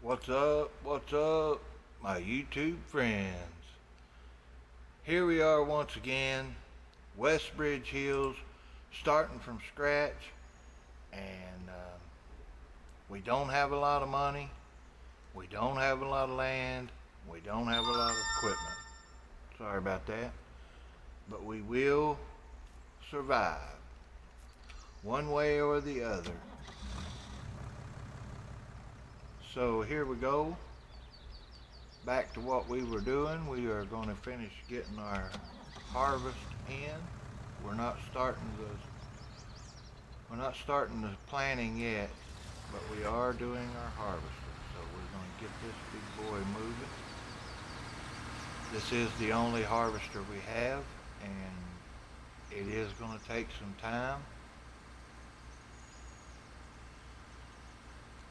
What's up? What's up, my YouTube friends? Here we are once again, Westbridge Hills, starting from scratch, and we don't have a lot of money, we don't have a lot of land, we don't have a lot of equipment. Sorry about that, but we will survive one way or the other. So here we go. Back to what we were doing. We are going to finish getting our harvest in. We're not starting the planting yet, but we are doing our harvesting. So we're going to get this big boy moving. This is the only harvester we have, and it is going to take some time.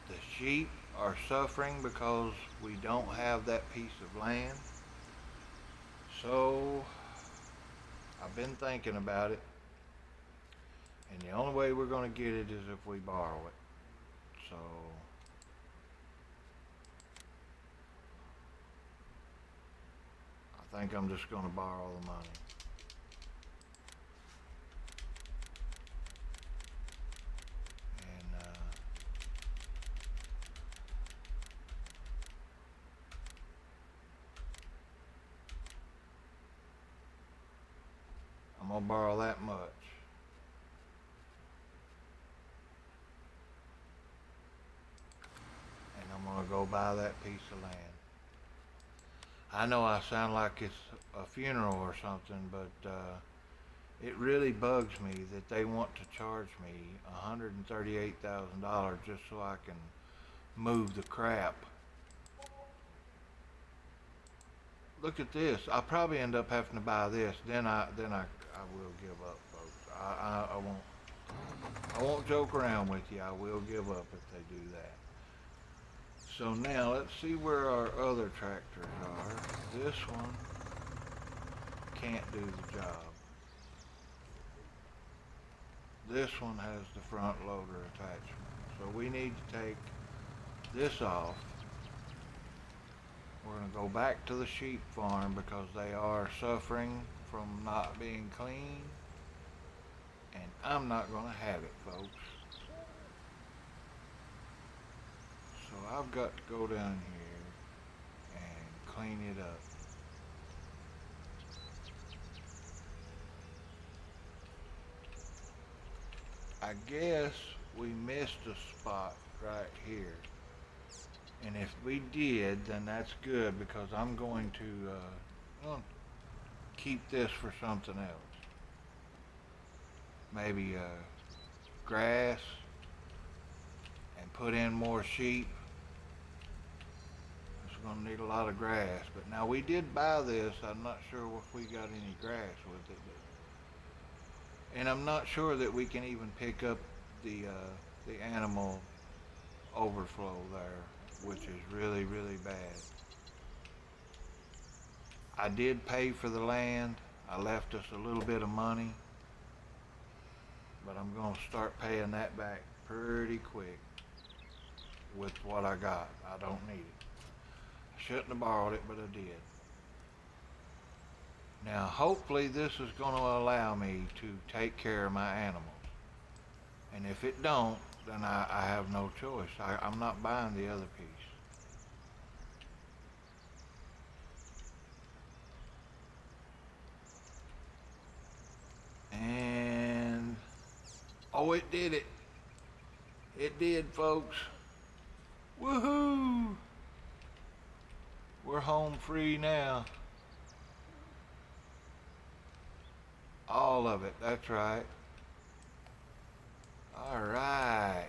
The sheep are suffering because we don't have that piece of land. So I've been thinking about it, and the only way we're going to get it is if we borrow it. So I think I'm just going to borrow the money. I'm gonna borrow that much. And I'm gonna go buy that piece of land. I know I sound like it's a funeral or something, but it really bugs me that they want to charge me $138,000 just so I can move the crap. Look at this. I'll probably end up having to buy this. Then I will give up, folks. I won't joke around with you. I will give up if they do that. So now let's see where our other tractors are. This one can't do the job. This one has the front loader attachment. So we need to take this off. We're going to go back to the sheep farm because they are suffering from not being clean. And I'm not going to have it, folks. So I've got to go down here and clean it up. I guess we missed a spot right here. And if we did, then that's good because I'm going to keep this for something else. Maybe grass and put in more sheep. It's going to need a lot of grass. But now we did buy this. I'm not sure if we got any grass with it. And I'm not sure that we can even pick up the animal overflow there, which is really, really bad. I did pay for the land. I left us a little bit of money, but I'm going to start paying that back pretty quick with what I got. I don't need it. I shouldn't have borrowed it, but I did. Now, hopefully this is going to allow me to take care of my animals. And if it don't, then I have no choice. I'm not buying the other piece. And, oh, it did it. It did, folks. Woohoo! We're home free now. All of it, that's right. All right.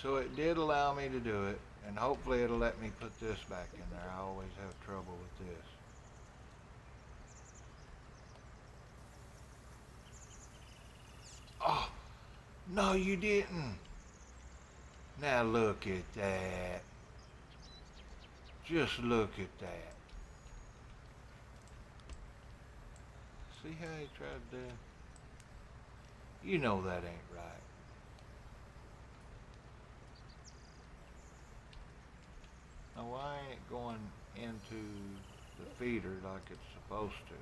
So it did allow me to do it, and hopefully it'll let me put this back in there. I always have trouble with this. Oh, no you didn't. Now look at that. Just look at that. See how he tried to do? You know that ain't right. Now why ain't it going into the feeder like it's supposed to?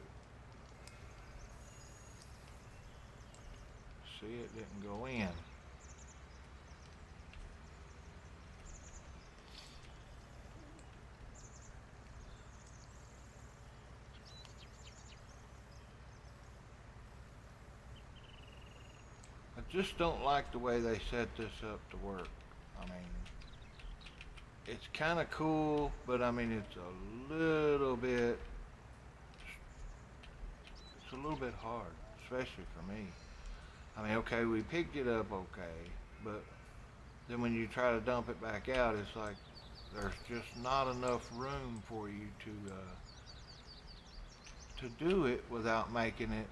See, it didn't go in. I just don't like the way they set this up to work. I mean, it's kind of cool, but I mean, it's a little bit hard, especially for me. I mean, okay, we picked it up okay, but then when you try to dump it back out, it's like there's just not enough room for you to do it without making it.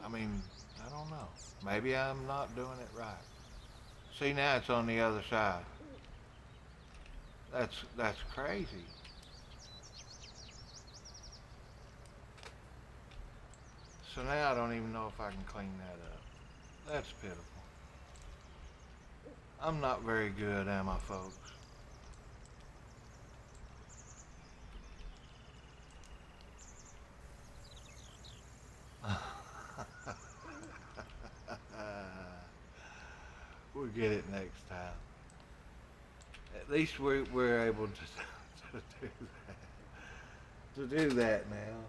I mean, I don't know. Maybe I'm not doing it right. See, now it's on the other side. That's crazy. So now I don't even know if I can clean that up. That's pitiful. I'm not very good, am I, folks? We'll get it next time. At least we're able to, to do that. To do that now.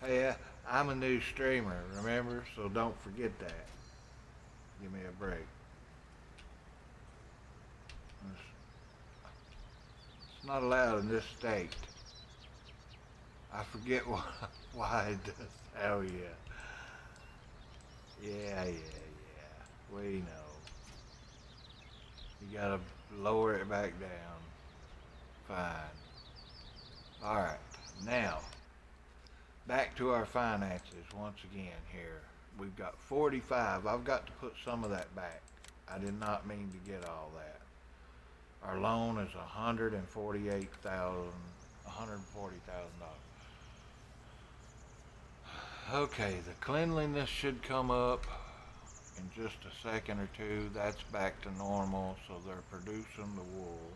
Hey, I'm a new streamer, remember? So don't forget that. Give me a break. It's not allowed in this state. I forget why, why it does. Oh, yeah. Yeah, yeah, yeah. We know. You gotta lower it back down. Fine. Alright, now, back to our finances once again here. We've got 45. I've got to put some of that back. I did not mean to get all that. Our loan is $140,000. Okay, the cleanliness should come up in just a second or two. That's back to normal, so they're producing the wool.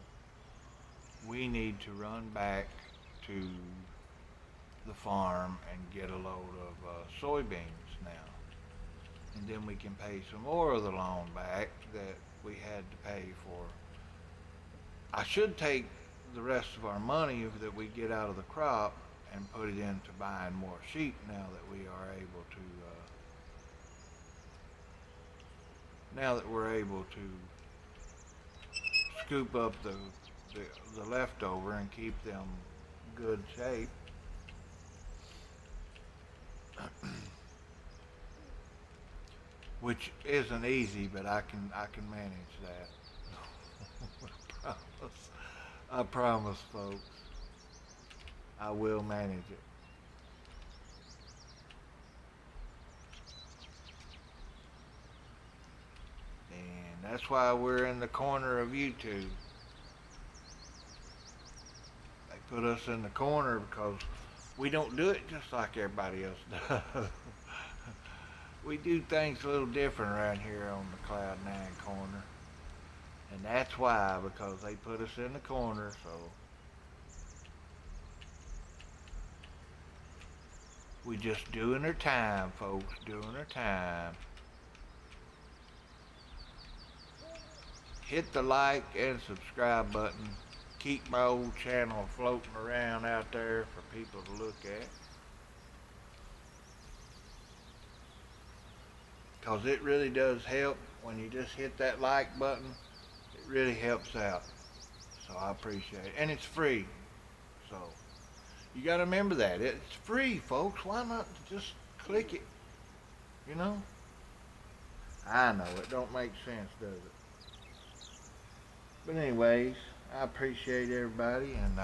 We need to run back to the farm and get a load of soybeans now. And then we can pay some more of the loan back that we had to pay for. I should take the rest of our money that we get out of the crop and put it into buying more sheep now that we are able to, now that we're able to scoop up the leftover and keep them good shape. Which isn't easy, but I can manage that. I promise. I promise, folks. I will manage it. And that's why we're in the corner of YouTube. They put us in the corner because we don't do it just like everybody else does. We do things a little different around here on the Cloud9 corner. And that's why, because they put us in the corner, so we just doing our time, folks, doing our time. Hit the like and subscribe button. Keep my old channel floating around out there for people to look at. Because it really does help when you just hit that like button. It really helps out. So I appreciate it. And it's free. So you got to remember that. It's free, folks. Why not just click it? You know? I know. It don't make sense, does it? But anyways, I appreciate everybody and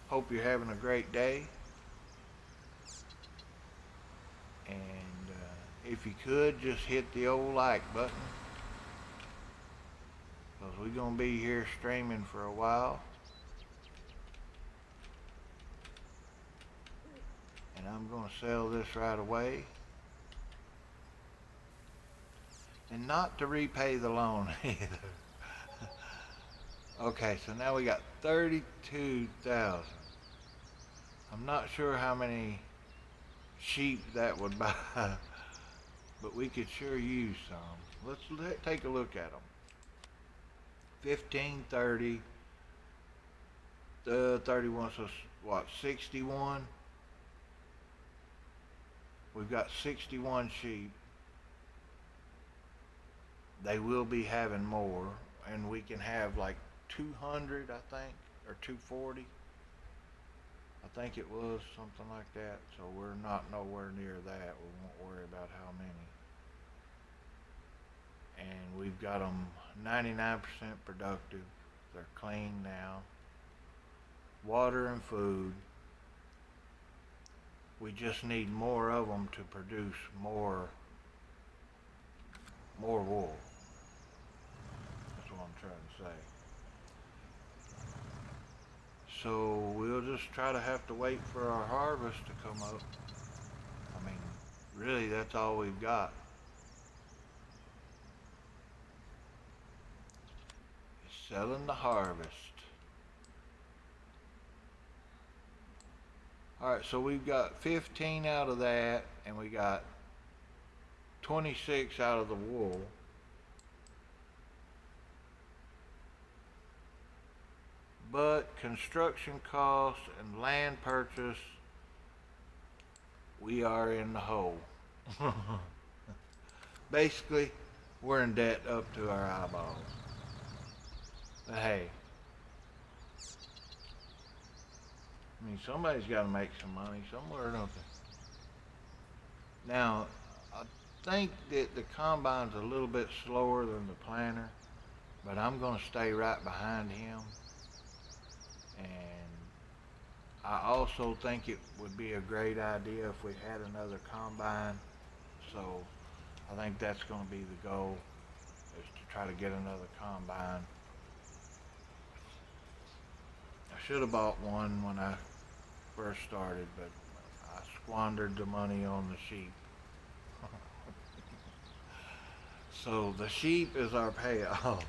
hope you're having a great day. And if you could, just hit the old like button. Because we're going to be here streaming for a while. And I'm going to sell this right away. And not to repay the loan either. Okay, so now we got 32,000. I'm not sure how many sheep that would buy, but we could sure use some. Take a look at them. 15, 30, 31, so what, 61? We've got 61 sheep. They will be having more, and we can have like 200, I think, or 240. I think it was something like that, so we're not nowhere near that. We won't worry about how many. And we've got them 99% productive. They're clean now. Water and food. We just need more of them to produce more wool. That's what I'm trying to say. So we'll just try to have to wait for our harvest to come up. I mean, really, that's all we've got. It's selling the harvest. Alright, so we've got 15 out of that, and we got 26 out of the wool. But construction costs and land purchase, we are in the hole. Basically, we're in debt up to our eyeballs. But hey, I mean, somebody's got to make some money somewhere, don't they? Now, I think that the combine's a little bit slower than the planter, but I'm going to stay right behind him. And I also think it would be a great idea if we had another combine. So I think that's going to be the goal, is to try to get another combine. I should have bought one when I first started, but I squandered the money on the sheep. So the sheep is our payoff.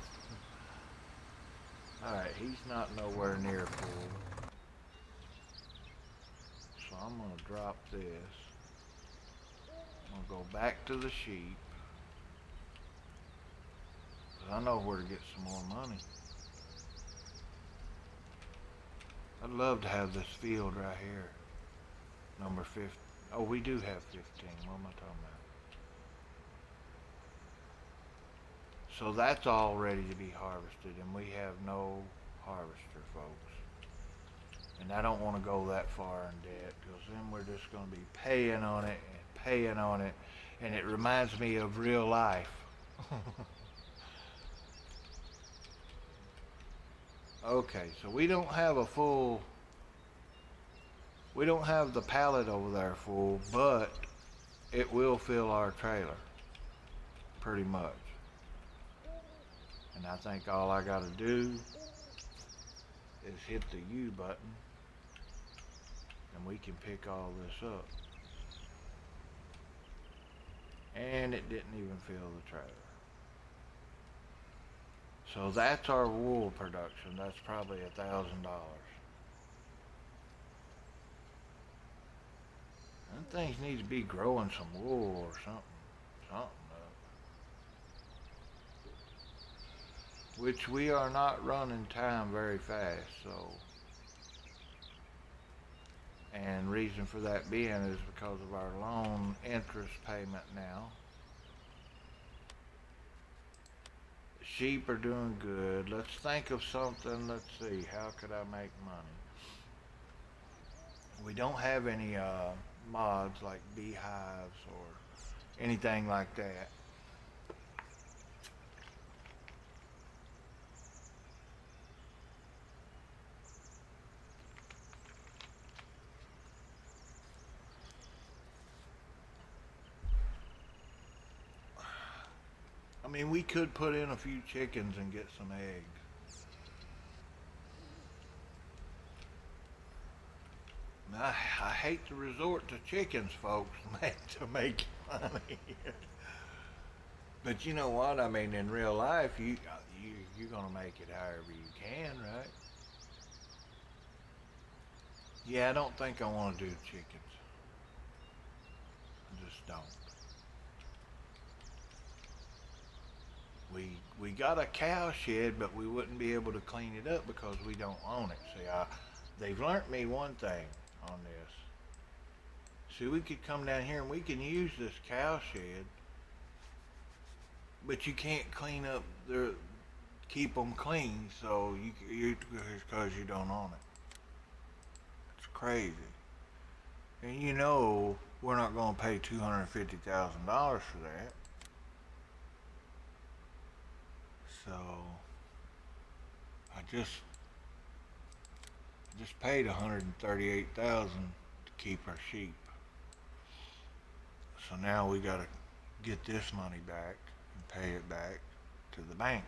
Alright, he's not nowhere near full. So I'm going to drop this. I'm going to go back to the sheep. Because I know where to get some more money. I'd love to have this field right here. Number 15. Oh, we do have 15. What am I talking about? So that's all ready to be harvested, and we have no harvester, folks. And I don't want to go that far in debt, because then we're just going to be paying on it and paying on it, and it reminds me of real life. Okay, so we don't have the pallet over there full, but it will fill our trailer, pretty much. And I think all I gotta do is hit the U button, and we can pick all this up. And it didn't even fill the trailer. So that's our wool production. That's probably $1,000. Them things need to be growing some wool or something up. Which we are not running time very fast, so. And reason for that being is because of our loan interest payment now. Sheep are doing good. Let's think of something. Let's see. How could I make money? We don't have any mods like beehives or anything like that. I mean, we could put in a few chickens and get some eggs. I hate to resort to chickens, folks, to make money. But you know what? I mean, in real life, you're gonna make it however you can, right? Yeah, I don't think I want to do chickens. I just don't. We got a cow shed, but we wouldn't be able to clean it up because we don't own it. See, they've learnt me one thing on this. See, we could come down here and we can use this cow shed, but you can't clean up keep them clean. So you because you don't own it. It's crazy. And you know we're not going to pay $250,000 for that. So I just paid 138,000 to keep our sheep. So now we got to get this money back and pay it back to the bank.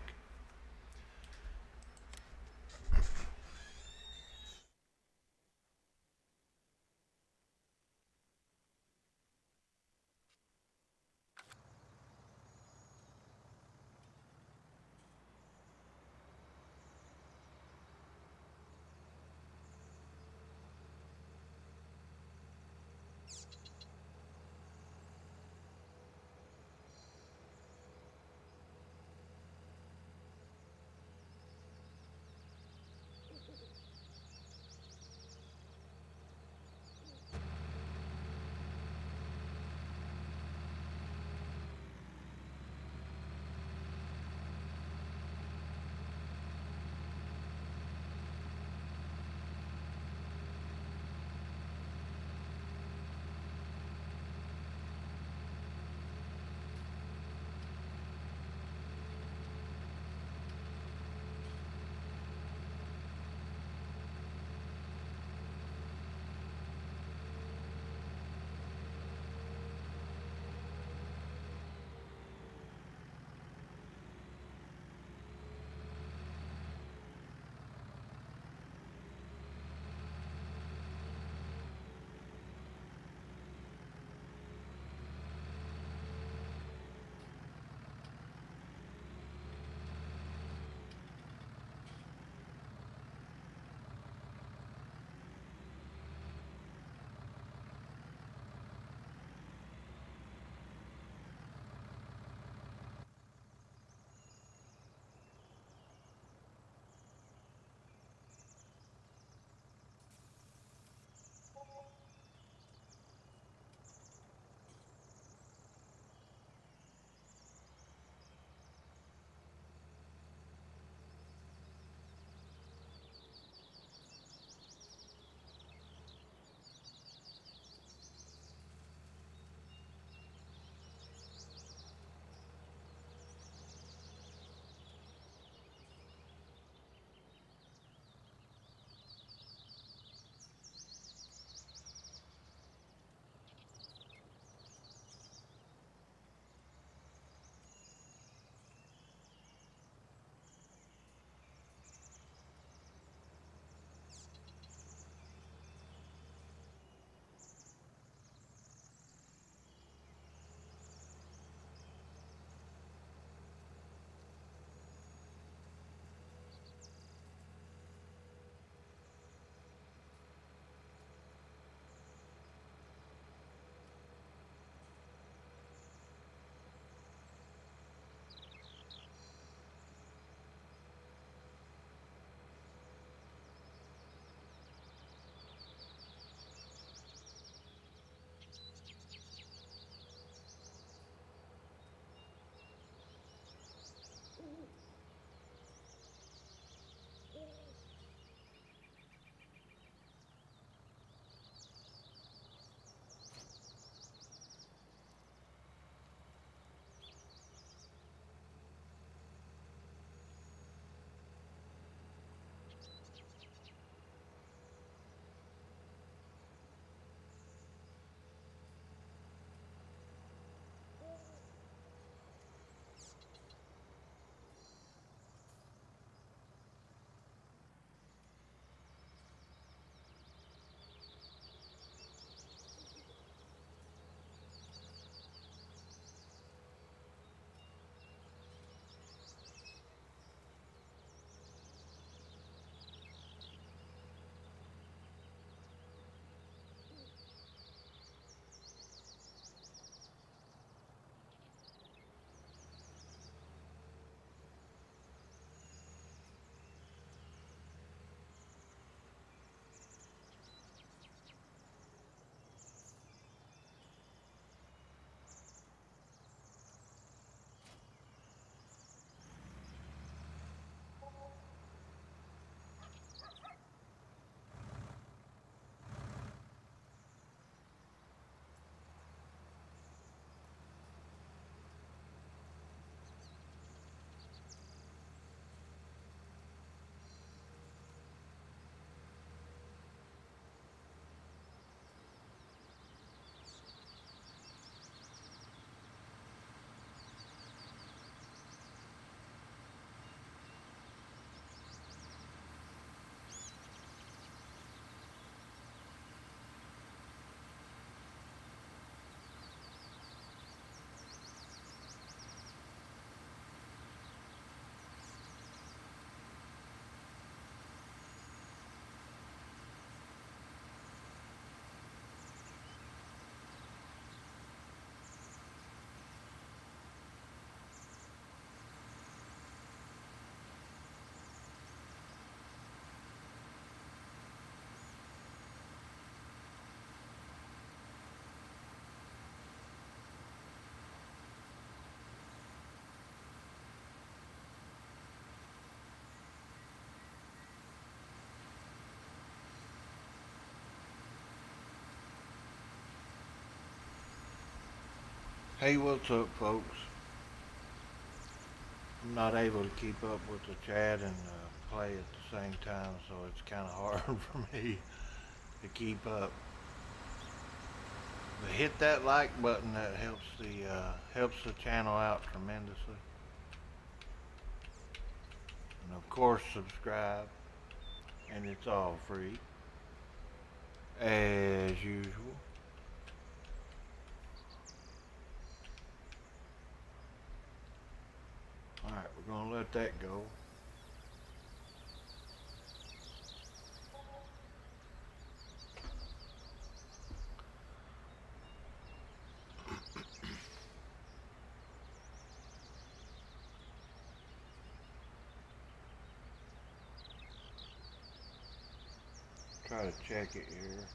Hey, what's up, folks? I'm not able to keep up with the chat and play at the same time, so it's kind of hard for me to keep up. But hit that like button. That helps the channel out tremendously. And of course, subscribe. And it's all free, as usual. All right, we're gonna let that go. Try to check it here.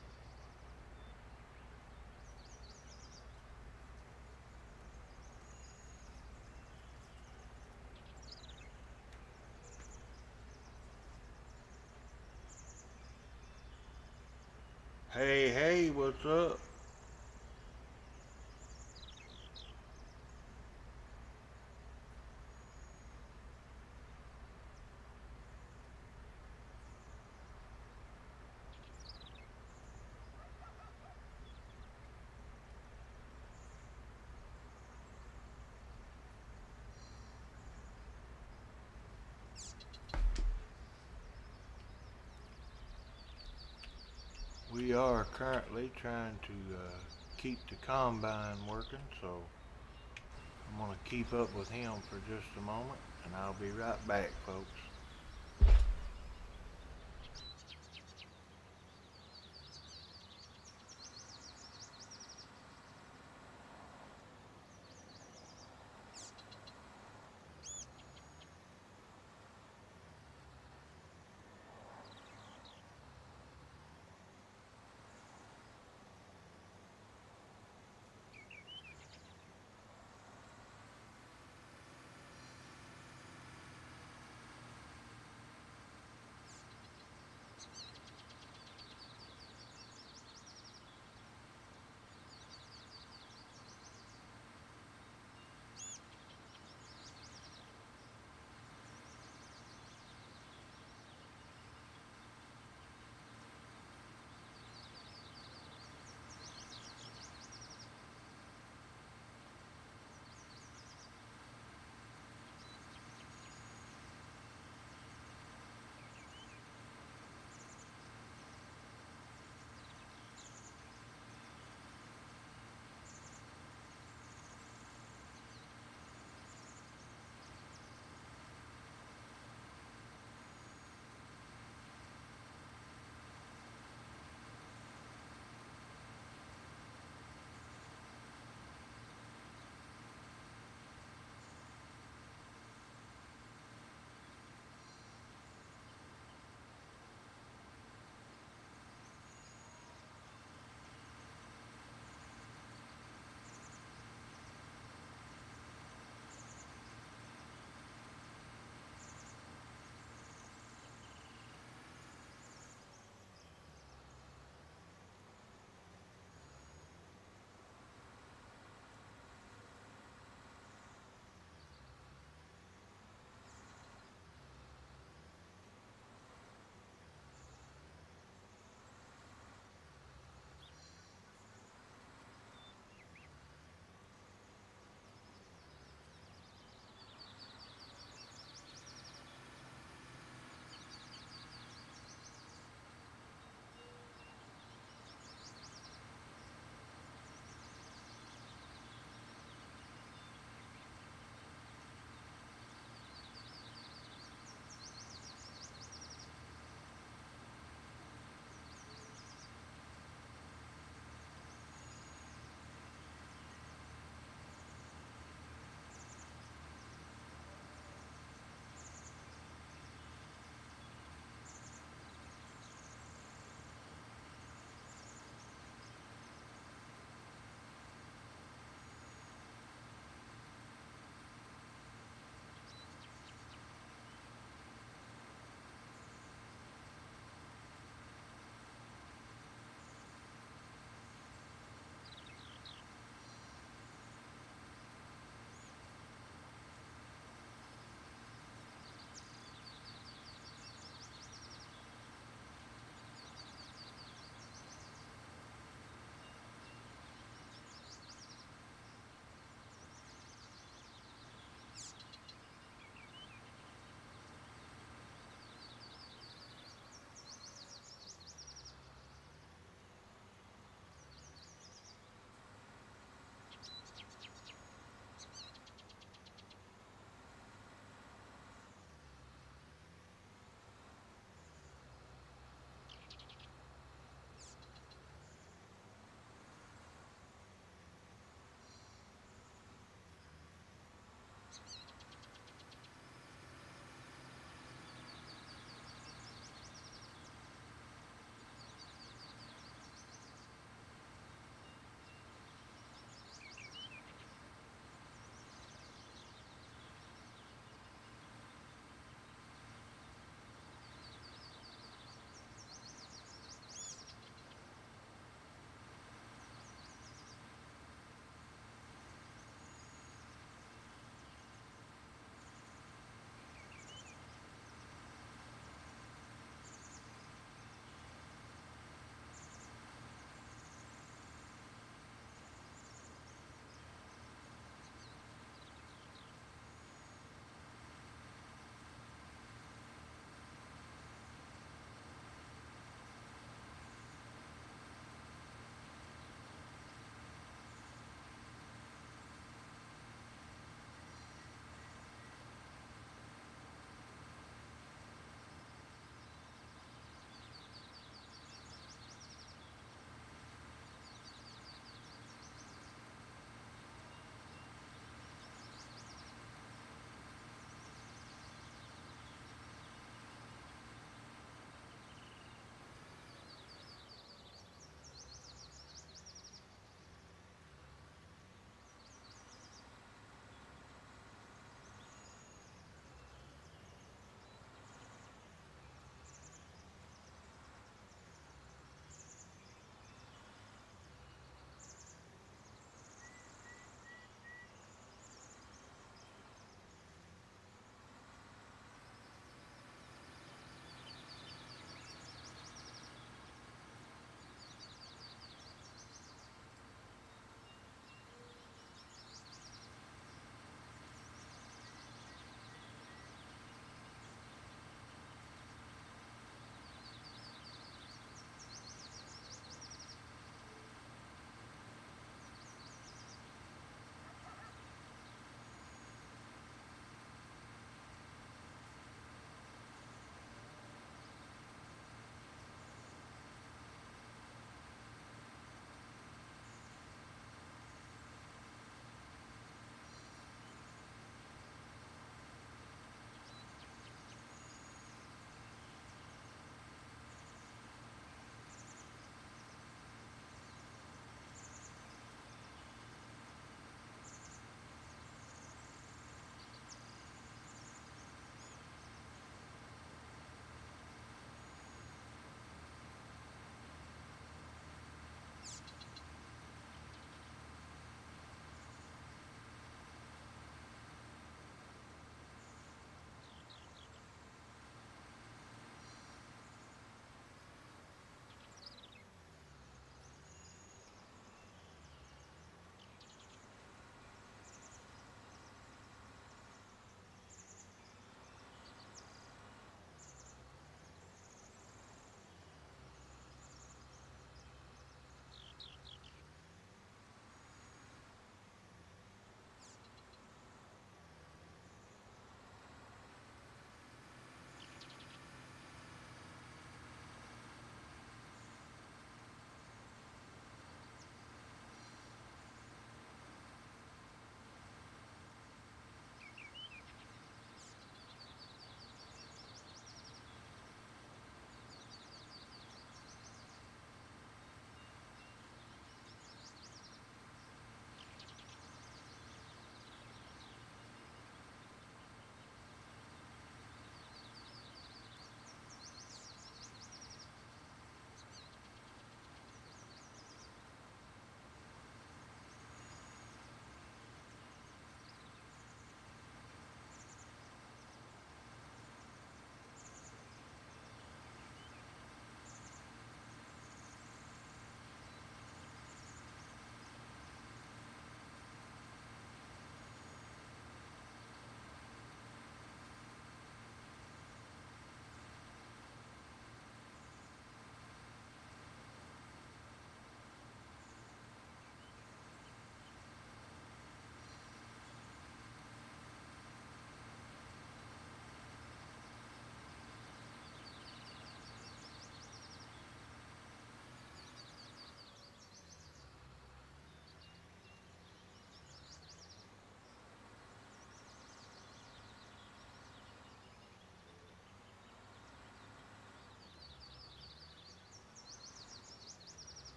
Hey, what's up? We are currently trying to keep the combine working, so I'm gonna keep up with him for just a moment, and I'll be right back, folks.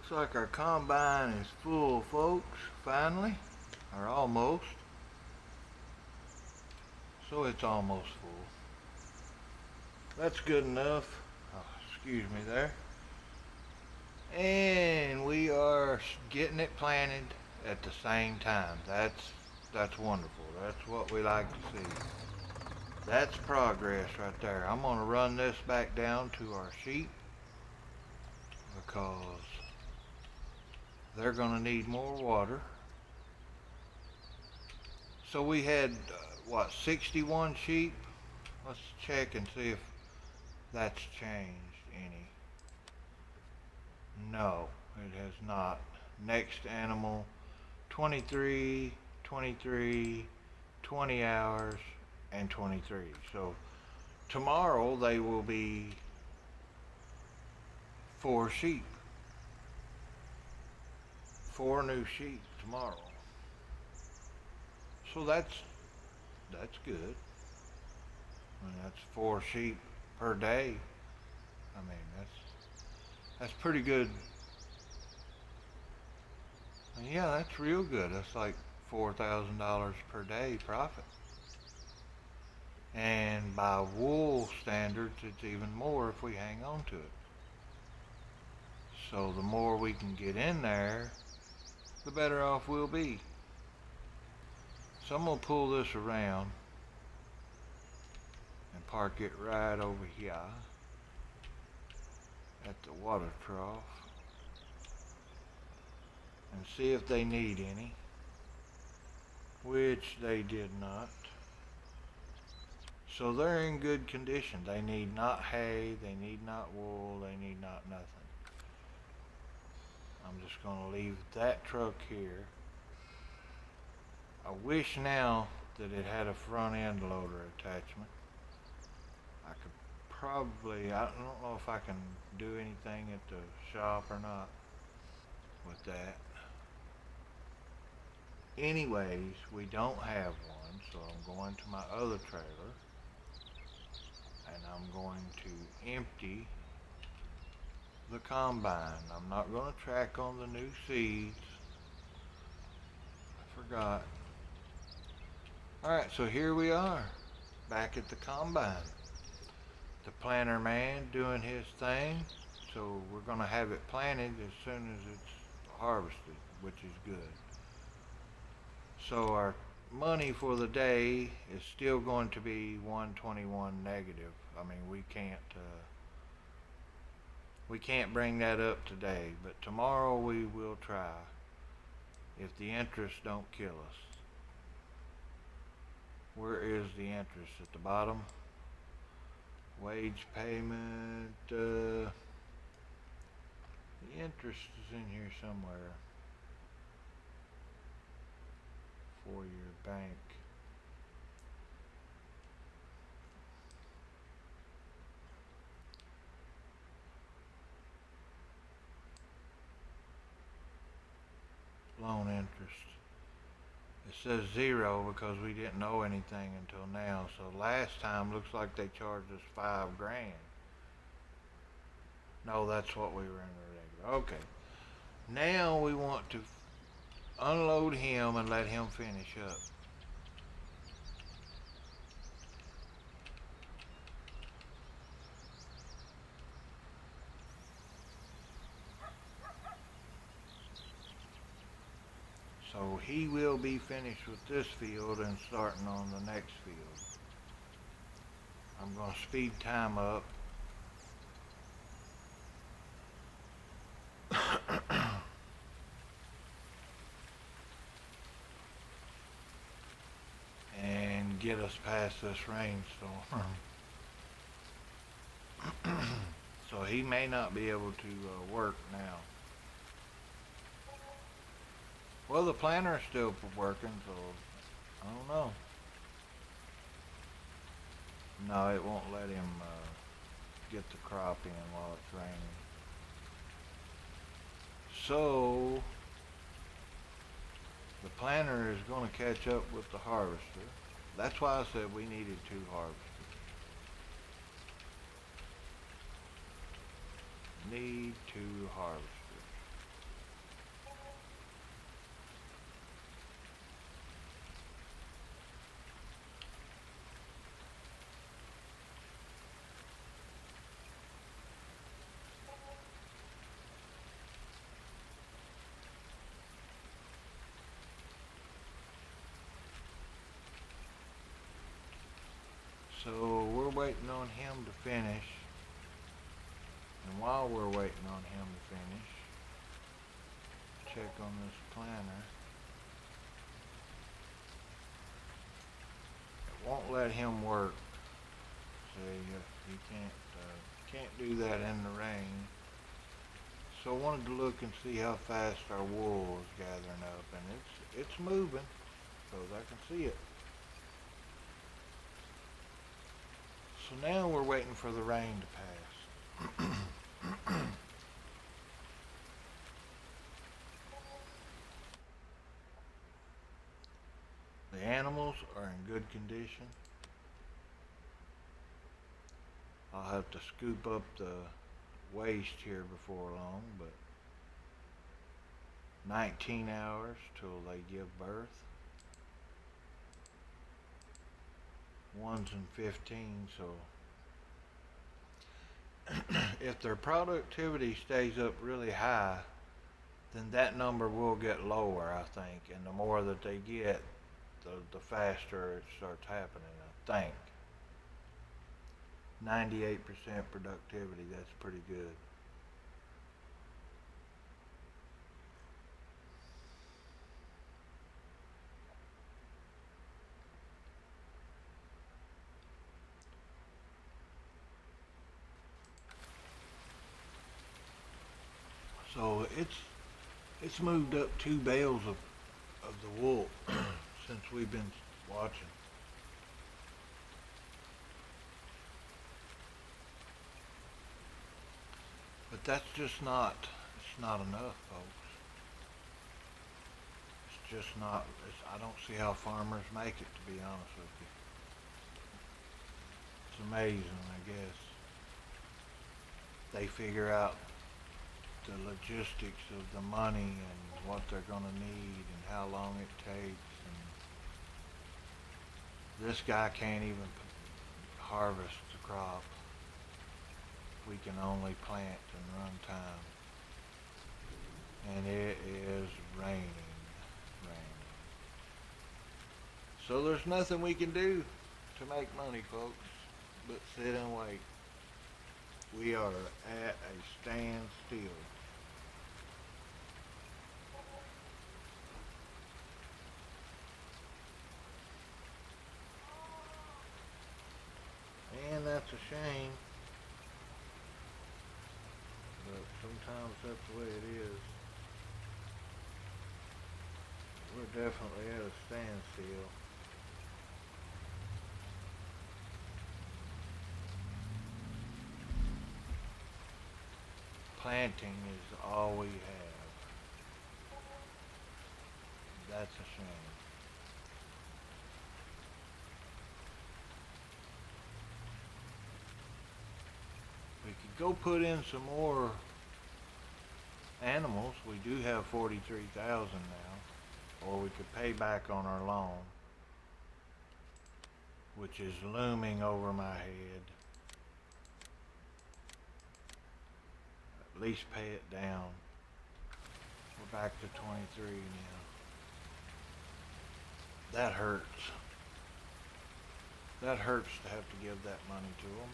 Looks like our combine is full, folks, finally, or almost. So it's almost full. That's good enough. Oh, excuse me there. And we are getting it planted at the same time. That's wonderful. That's what we like to see. That's progress right there. I'm gonna run this back down to our sheep because they're gonna need more water. So we had what, 61 sheep? Let's check and see if that's changed any. No, it has not. Next animal, 23, 23, 20 hours, and 23. So tomorrow they will be 4 sheep. 4 new sheep tomorrow. So that's good. I mean, that's 4 sheep per day. I mean, that's pretty good. Yeah, that's real good. That's like $4,000 per day profit. And by wool standards, it's even more if we hang on to it. So the more we can get in there, the better off we'll be. So I'm gonna pull this around and park it right over here at the water trough and see if they need any, which they did not. So they're in good condition. They need not hay, they need not wool, they need not nothing. I'm just gonna leave that truck here. I wish now that it had a front end loader attachment. I could probably, I don't know if I can do anything at the shop or not with that. Anyways, we don't have one, so I'm going to my other trailer and I'm going to empty the combine. I'm not going to track on the new seeds. I forgot. Alright, so here we are, back at the combine. The planter man doing his thing, so we're going to have it planted as soon as it's harvested, which is good. So our money for the day is still going to be 121 negative. I mean, we can't bring that up today, but tomorrow we will try if the interest don't kill us. Where is the interest? At the bottom? Wage payment, the interest is in here somewhere for your bank. Loan interest. It says 0 because we didn't know anything until now. So last time looks like they charged us $5 grand. No, that's what we were in the regular. Okay. Now we want to unload him and let him finish up. So he will be finished with this field and starting on the next field. I'm going to speed time up. And get us past this rainstorm. So he may not be able to work now. Well, the planter is still working, so I don't know. No, it won't let him get the crop in while it's raining. So the planter is going to catch up with the harvester. That's why I said we needed 2 harvesters. Need 2 harvesters. So we're waiting on him to finish. And while we're waiting on him to finish, check on this planner. It won't let him work. See, you can't do that in the rain. So I wanted to look and see how fast our wool is gathering up, and it's moving, because I can see it. So now we're waiting for the rain to pass. The animals are in good condition. I'll have to scoop up the waste here before long, but 19 hours till they give birth. One's in 15, so if their productivity stays up really high, then that number will get lower, I think. And the more that they get, the faster it starts happening, I think. 98% productivity, that's pretty good. So it's moved up 2 bales of the wool since we've been watching. But that's just not, it's not enough, folks. It's just not, I don't see how farmers make it, to be honest with you. It's amazing, I guess. They figure out the logistics of the money and what they're going to need and how long it takes. And this guy can't even harvest the crop. We can only plant and run time. And it is raining. So there's nothing we can do to make money, folks, but sit and wait. We are at a standstill. And that's a shame. But sometimes that's the way it is. We're definitely at a standstill. Planting is all we have. That's a shame. We could go put in some more animals. We do have 43,000 now. Or we could pay back on our loan, which is looming over my head. At least pay it down. We're back to 23 now. That hurts. That hurts to have to give that money to them.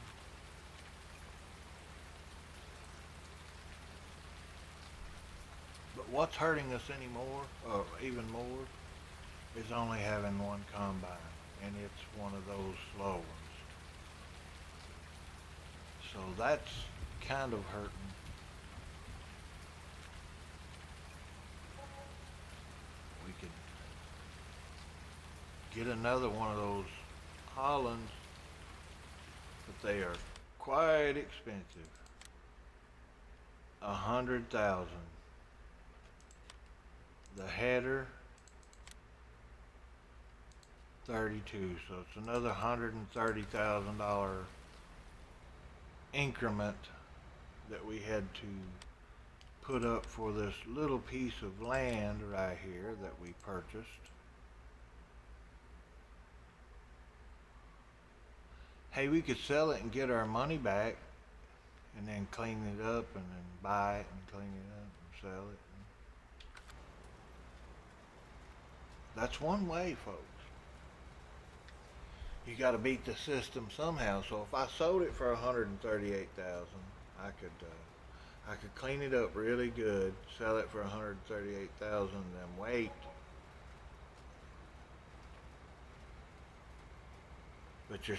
But what's hurting us anymore, or even more, is only having one combine, and it's one of those slow ones. So that's kind of hurting. We could get another one of those Hollands, but they are quite expensive. 100,000. The header, 32. So it's another $130,000 increment that we had to put up for this little piece of land right here that we purchased. Hey, we could sell it and get our money back and then clean it up and then buy it and clean it up and sell it. That's one way, folks. You got to beat the system somehow. So if I sold it for 138,000, I could I could clean it up really good, sell it for 138,000, then wait. But you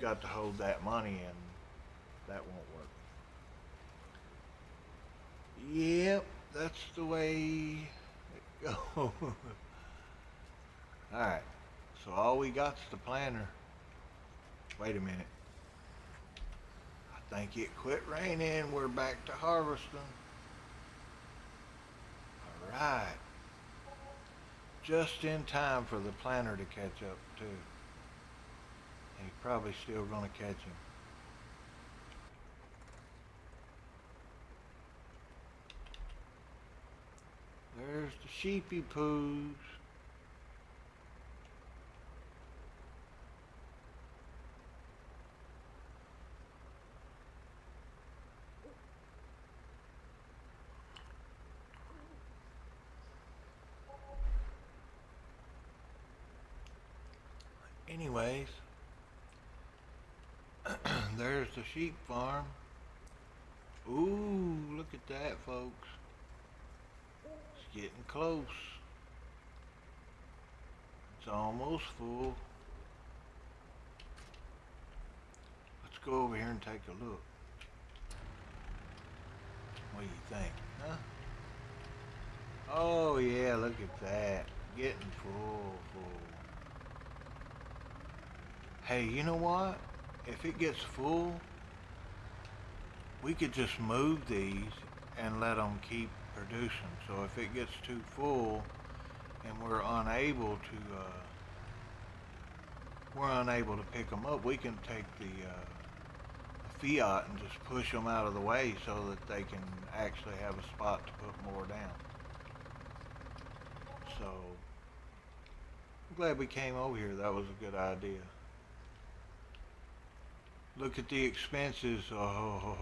got to hold that money, and that won't work. Yep, that's the way it goes. All right. So all we got's the planter. Wait a minute. I think it quit raining. We're back to harvesting. All right. Just in time for the planter to catch up too. He's probably still gonna catch him. There's the sheepy poos. Anyways, there's the sheep farm. Ooh, look at that, folks. It's getting close. It's almost full. Let's go over here and take a look. What do you think, huh? Oh yeah, look at that. Getting full. Hey, you know what? If it gets full, we could just move these and let them keep producing. So if it gets too full and we're unable to pick them up, we can take the Fiat and just push them out of the way so that they can actually have a spot to put more down. So I'm glad we came over here. That was a good idea. Look at the expenses. Oh,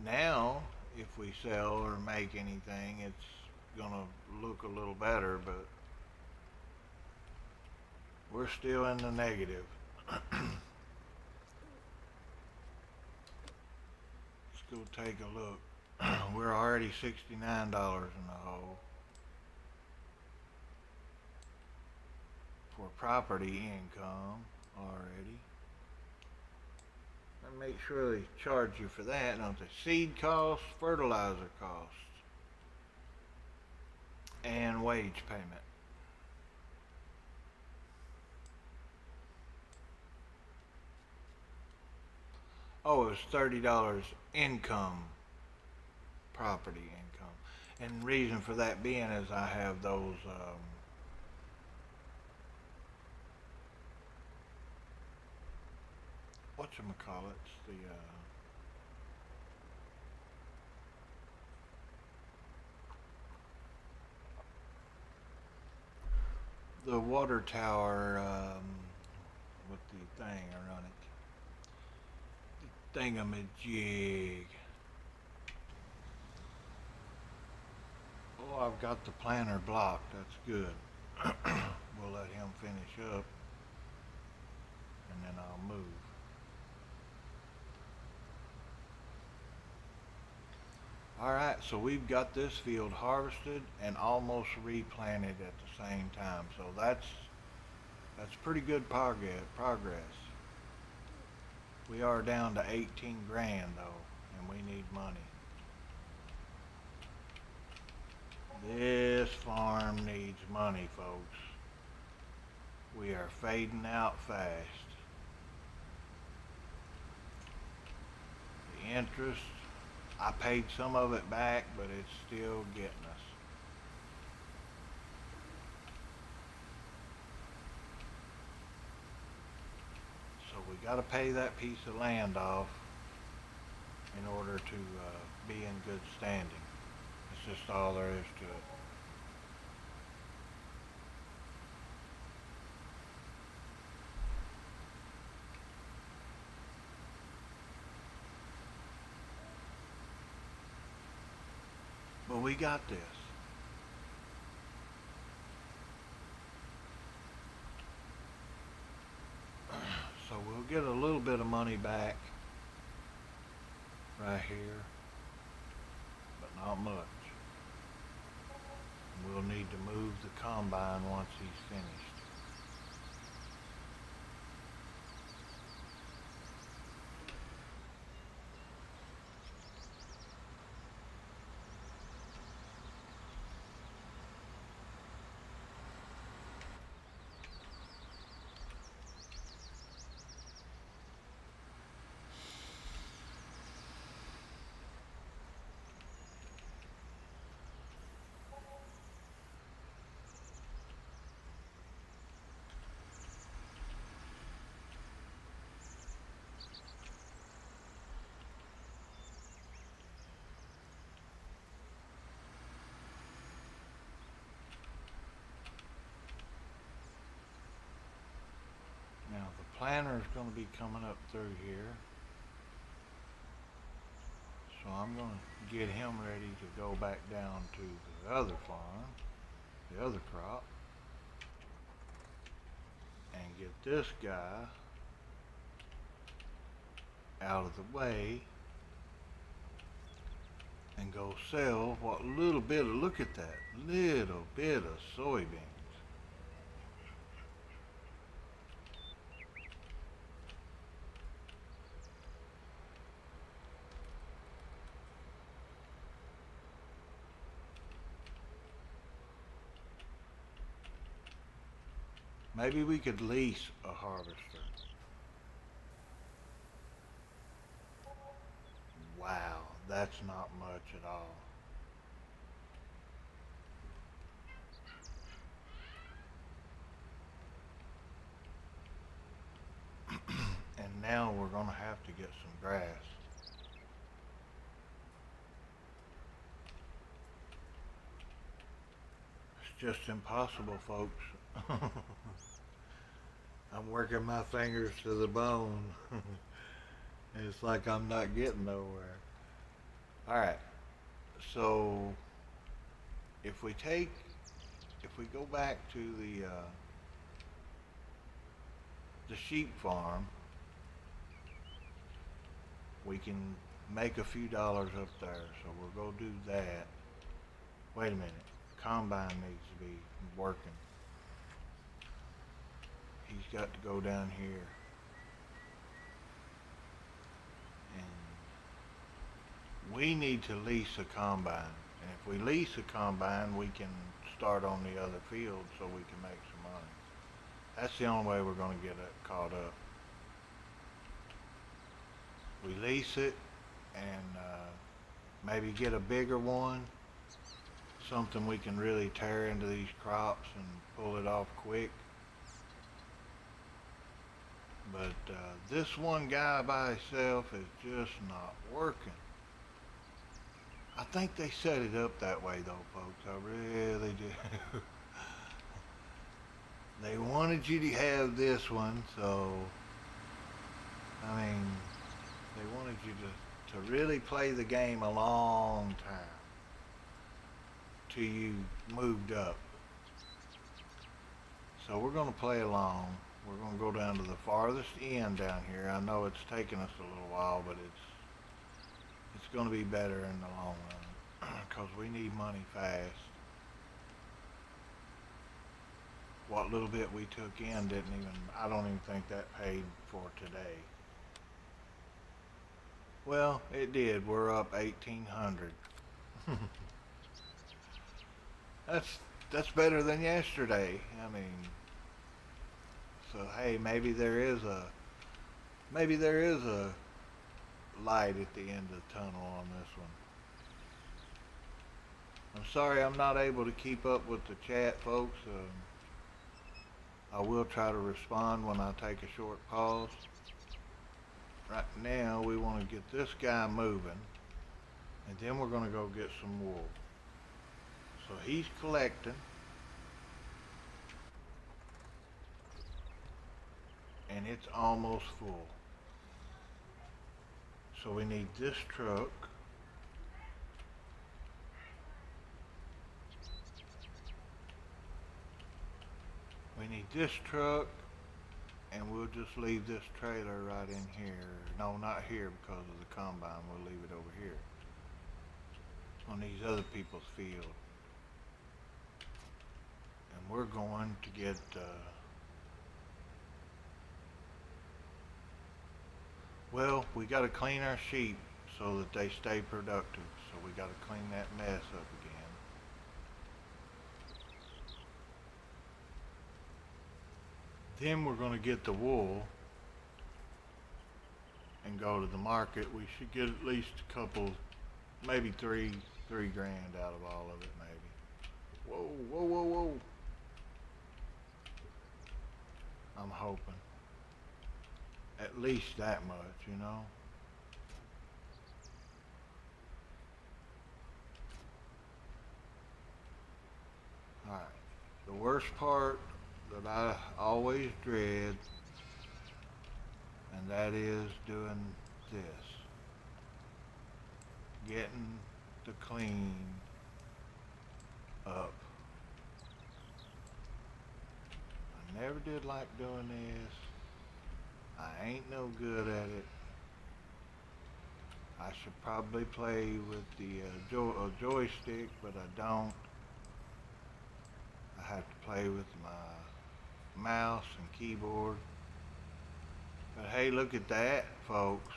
now if we sell or make anything, it's gonna look a little better, but we're still in the negative. Let's go take a look. We're already $69 in the hole for property income already. And make sure they charge you for that, don't they? Seed costs, fertilizer costs, and wage payment. Oh, it was $30 income, property income. And the reason for that being is I have those whatchamacallits, the water tower with the thing around it. The thingamajig. Oh, I've got the planter blocked. That's good. We'll let him finish up, and then I'll move. Alright, so we've got this field harvested and almost replanted at the same time. So that's pretty good progress. We are down to 18 grand though, and we need money. This farm needs money, folks. We are fading out fast. The interest, I paid some of it back, but it's still getting us. So we got to pay that piece of land off in order to be in good standing. It's just all there is to it. But we got this. get a little bit of money back right here, but not much. We'll need to move the combine once he's finished. Now the planter is going to be coming up through here. So I'm going to get him ready to go back down to the other farm, the other crop, and get this guy out of the way and go sell what little bit of, look at that, little bit of soybeans. Maybe we could lease a harvester. Wow, that's not much at all. And now we're going to have to get some grass. It's just impossible, folks. I'm working my fingers to the bone. It's like I'm not getting nowhere. All right. So if we go back to the sheep farm, we can make a few dollars up there. So we'll go do that. Wait a minute. Combine needs to be working. He's got to go down here. And we need to lease a combine. And if we lease a combine, we can start on the other field so we can make some money. That's the only way we're going to get it caught up. We lease it and maybe get a bigger one, something we can really tear into these crops and pull it off quick. But this one guy by himself is just not working. I think they set it up that way though, folks. I really do. They wanted you to have this one, so I mean, they wanted you to really play the game a long time till you moved up. So we're going to play along. We're going to go down to the farthest end down here. I know it's taken us a little while, but it's going to be better in the long run because we need money fast. What little bit we took in I don't even think that paid for today. Well, it did. We're up 1,800. That's better than yesterday. I mean, so hey, maybe there is a light at the end of the tunnel on this one. I'm sorry I'm not able to keep up with the chat, folks. I will try to respond when I take a short pause. Right now, we want to get this guy moving, and then we're going to go get some wool. So he's collecting, and it's almost full. So we need this truck. We need this truck and we'll just leave this trailer right in here. No, not here because of the combine. We'll leave it over here on these other people's field. And we're going to get, well, we got to clean our sheep so that they stay productive. So we got to clean that mess up again. Then we're going to get the wool and go to the market. We should get at least a couple, maybe three grand out of all of it, maybe. Whoa, whoa, whoa, whoa. I'm hoping. At least that much, you know. Alright. The worst part that I always dread, and that is doing this. Getting the clean up. I never did like doing this. I ain't no good at it. I should probably play with the joystick, but I don't. I have to play with my mouse and keyboard. But hey, look at that, folks.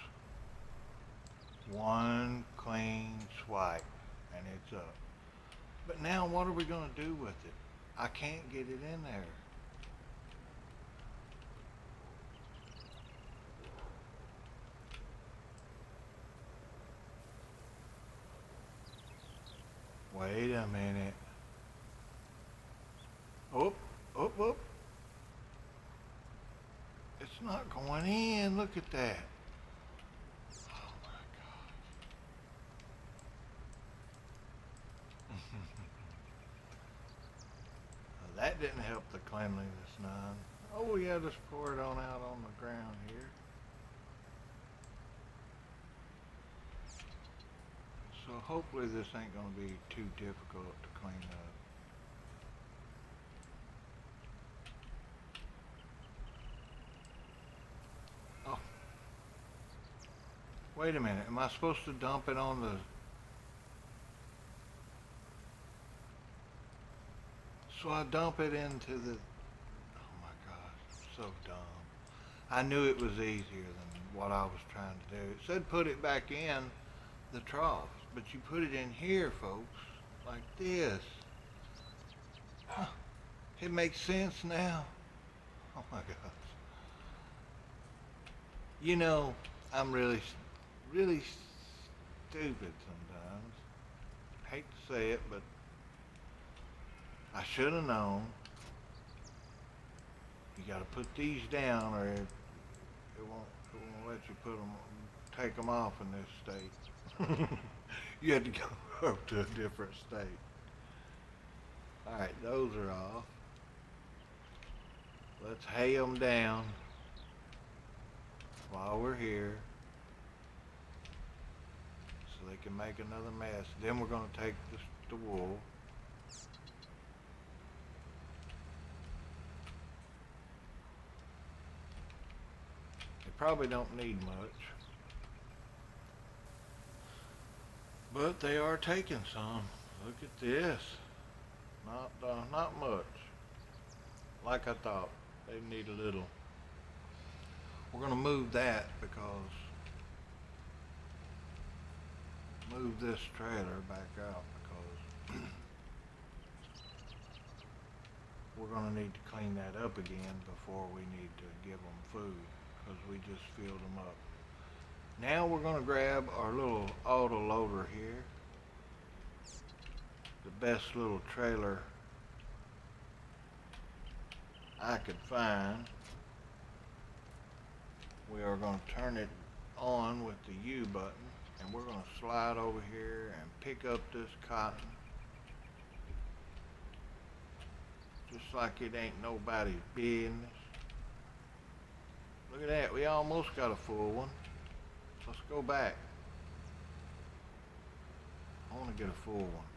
One clean swipe, and it's up. But now what are we going to do with it? I can't get it in there. Wait a minute. Oh, oh, oh. It's not going in. Look at that. Oh my gosh. Well, that didn't help the cleanliness none. Oh yeah, just pour it on out on the ground here. So hopefully this ain't going to be too difficult to clean up. Oh, wait a minute. Am I supposed to dump it on the... So I dump it into the... Oh my gosh, so dumb. I knew it was easier than what I was trying to do. It said put it back in the trough, but you put it in here, folks, like this. Huh. It makes sense now. Oh my gosh. You know, I'm really stupid sometimes. Hate to say it, but I should have known. You got to put these down, or it won't let you take them off in this state. You had to go up to a different state. All right, those are off. Let's hay them down while we're here, so they can make another mess. Then we're going to take the wool. They probably don't need much, but they are taking some. Look at this. Not much. Like I thought. They need a little. We're going to move that because move this trailer back out because we're going to need to clean that up again before we need to give them food because we just filled them up. Now we're going to grab our little auto loader here, the best little trailer I could find. We are going to turn it on with the U button, and we're going to slide over here and pick up this cotton just like it ain't nobody's business. Look at that, we almost got a full one. Let's go back. I want to get a full one.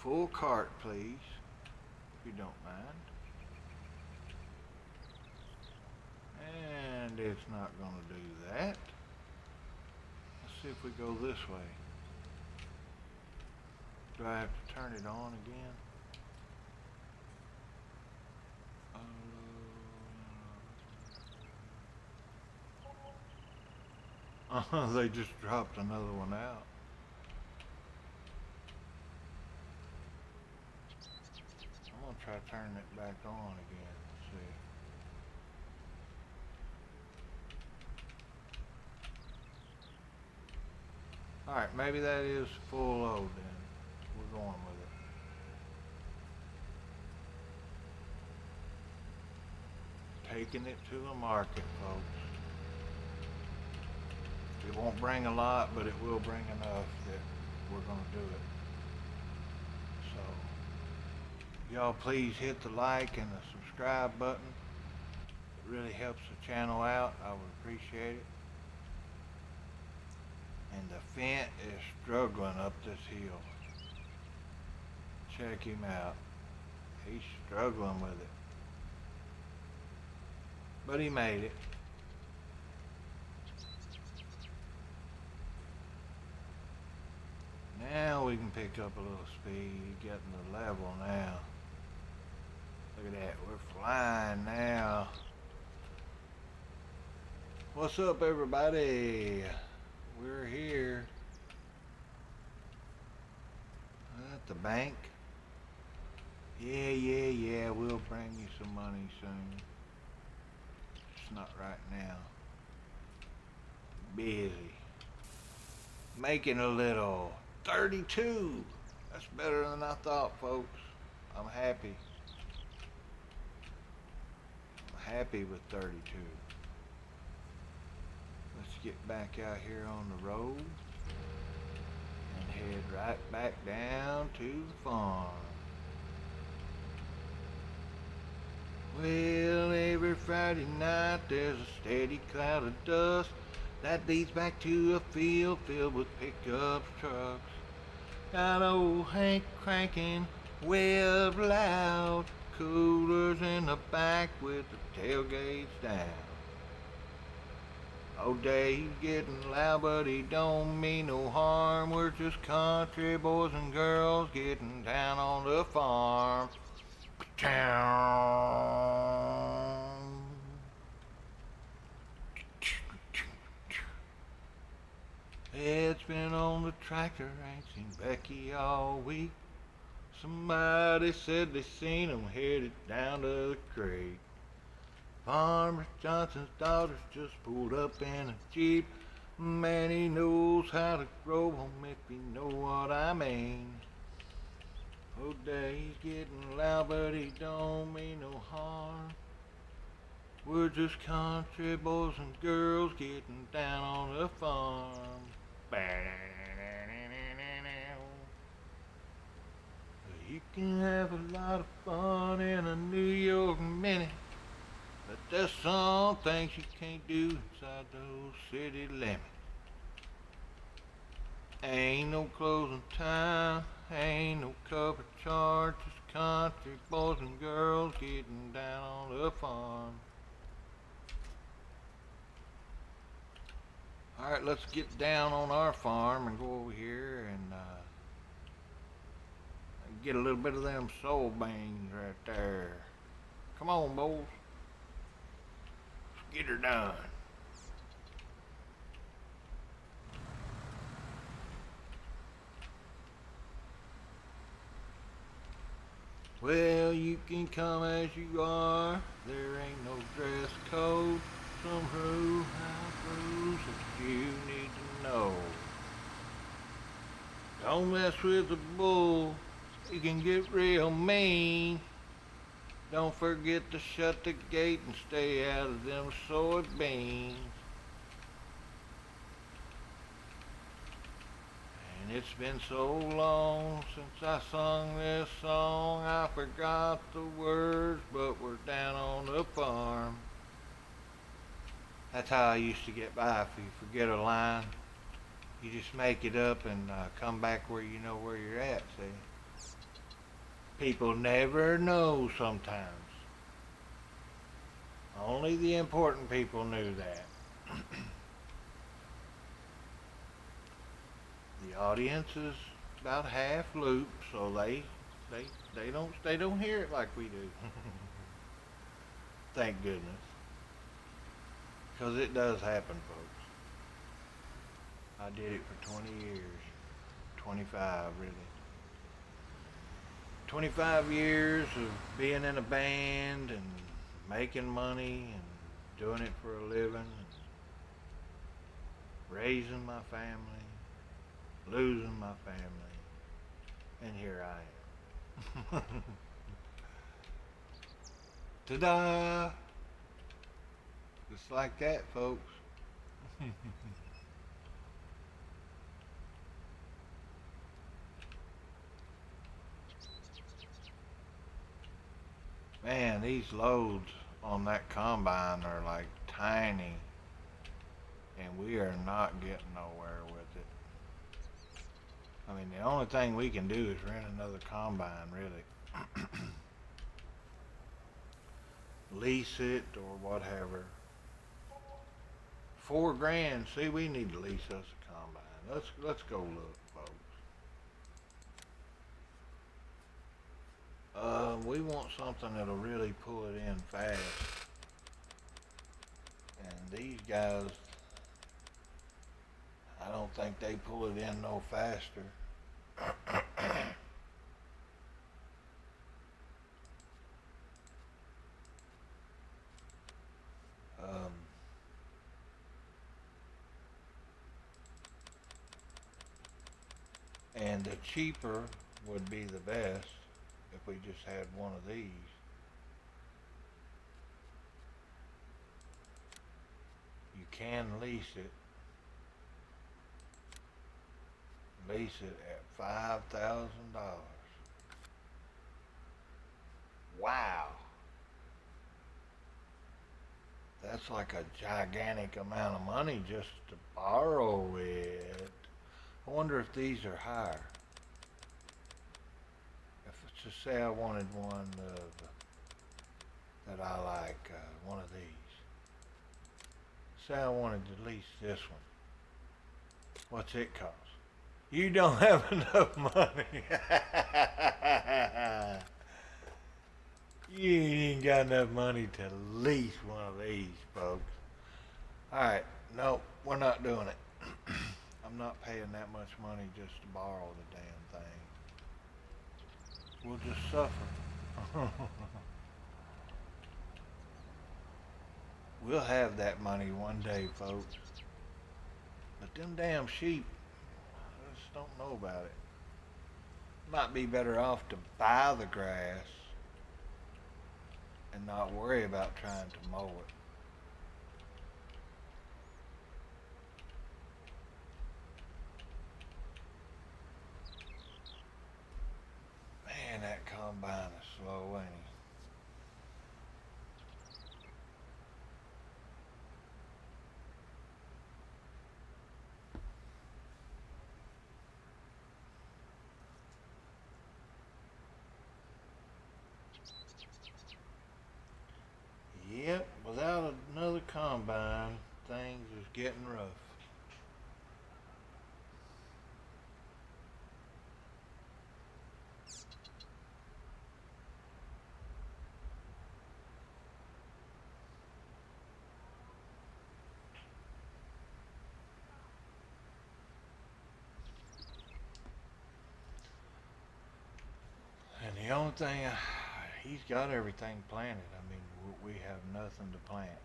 Full cart, please, if you don't mind. And it's not going to do that. Let's see if we go this way. Do I have to turn it on again? They just dropped another one out. I'm gonna try turning it back on again. Let's see. Alright, maybe that is full load then. We're going with it. Taking it to the market, folks. It won't bring a lot, but it will bring enough that we're gonna do it. So, y'all please hit the like and the subscribe button. It really helps the channel out. I would appreciate it. And the Fent is struggling up this hill. Check him out. He's struggling with it. But he made it. Now we can pick up a little speed, getting the level now. Look at that, we're flying now. What's up, everybody? We're here at the bank. Yeah, we'll bring you some money soon. It's not right now. Busy. Making a little. 32. That's better than I thought, folks. I'm happy. I'm happy with 32. Let's get back out here on the road and head right back down to the farm. Well, every Friday night there's a steady cloud of dust that leads back to a field filled with pickup trucks. Got old Hank cranking well loud, coolers in the back with the tailgates down. Oh, day he's getting loud, but he don't mean no harm. We're just country boys and girls getting down on the farm. Ed's been on the tractor, ain't seen Becky all week. Somebody said they seen him headed down to the creek. Farmer Johnson's daughter's just pulled up in a Jeep. Man, he knows how to grow them if you know what I mean. Oh, day he's getting loud, but he don't mean no harm. We're just country boys and girls getting down on the farm. You can have a lot of fun in a New York Minute, but there's some things you can't do inside those city limits. Ain't no closing time, ain't no cover charge, just country boys and girls getting down on the farm. Alright, let's get down on our farm and go over here and get a little bit of them soul beans right there. Come on, boys. Let's get her done. Well, you can come as you are. There ain't no dress code. Some house rules that you need to know. Don't mess with the bull. He can get real mean. Don't forget to shut the gate and stay out of them soybeans. And it's been so long since I sung this song, I forgot the words, but we're down on the farm. That's how I used to get by. If you forget a line, you just make it up and come back where you know where you're at, see? People never know sometimes Only the important people knew that. The audience is about half loop, so they they don't hear it like we do. Thank goodness, because it does happen, folks. I did it for 20 years, 25 really. 25 years of being in a band and making money and doing it for a living and raising my family, losing my family, and here I am. Ta-da! Just like that, folks. Man, these loads on that combine are like tiny, and we are not getting nowhere with it. I mean, the only thing we can do is rent another combine, really. Lease it or whatever. 4 grand. See, we need to lease us a combine. Let's go look, folks. We want something that'll really pull it in fast. And these guys, I don't think they pull it in no faster. um, and the cheaper would be the best if we just had one of these. You can lease it. Lease it at $5,000. Wow. That's like a gigantic amount of money just to borrow it. I wonder if these are higher. If it's to say I wanted one that I like, one of these. Say I wanted to lease this one. What's it cost? You don't have enough money. You ain't got enough money to lease one of these, folks. Alright, no, we're not doing it. I'm not paying that much money just to borrow the damn thing. We'll just suffer. We'll have that money one day, folks. But them damn sheep, I just don't know about it. Might be better off to buy the grass and not worry about trying to mow it. Man, that combine is slow, ain't he? Yep, without another combine, things is getting rough. And the only thing, he's got everything planted. I mean, we have nothing to plant.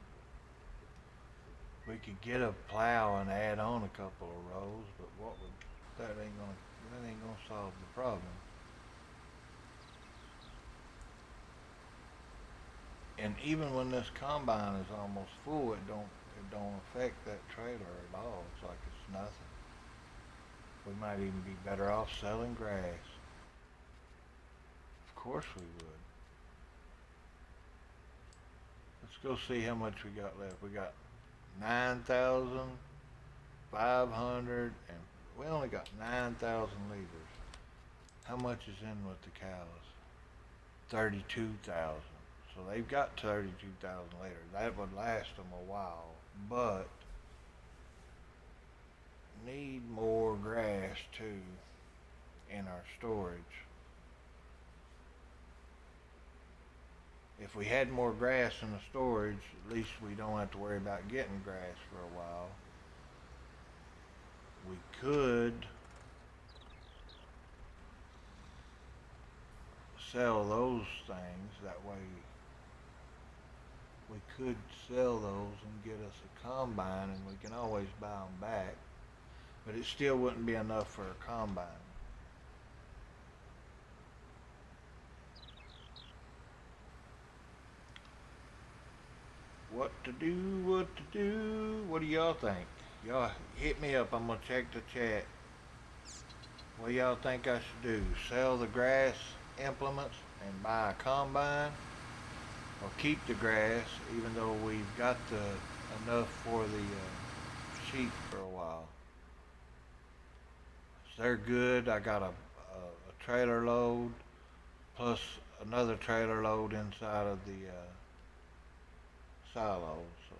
We could get a plow and add on a couple of rows, but that ain't gonna solve the problem. And even when this combine is almost full, it don't affect that trailer at all. It's like it's nothing. We might even be better off selling grass. Of course we would. Let's go see how much we got left. We got 9,500, and we only got 9,000 liters. How much is in with the cows? 32,000. So they've got 32,000 liters. That would last them a while, but need more grass too in our storage. If we had more grass in the storage, at least we don't have to worry about getting grass for a while. We could sell those things. That way we could sell those and get us a combine, and we can always buy them back. But it still wouldn't be enough for a combine. What to do, what to do? What do y'all think? Y'all hit me up. I'm gonna check the chat. What y'all think I should do? Sell the grass implements and buy a combine? Or keep the grass even though we've got enough for the sheep for a while? They're good. I got a trailer load plus another trailer load inside of the silo. So,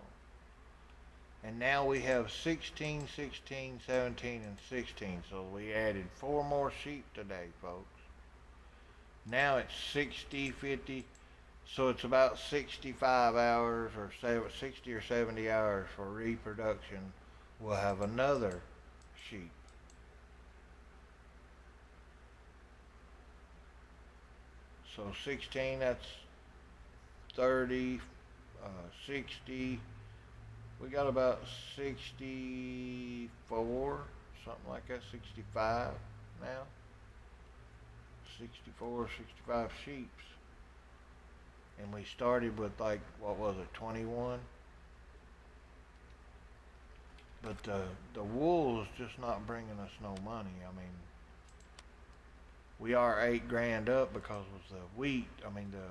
and now we have 16, 16, 17, and 16. So we added 4 more sheep today, folks. Now it's 60, 50. So it's about 65 hours or 60 or 70 hours for reproduction. We'll have another sheep. So 16, that's 30, 60. We got about 64, something like that, 65 now. 64, 65 sheeps. And we started with like, what was it, 21? But the wool is just not bringing us no money. I mean, we are 8 grand up because of the wheat, the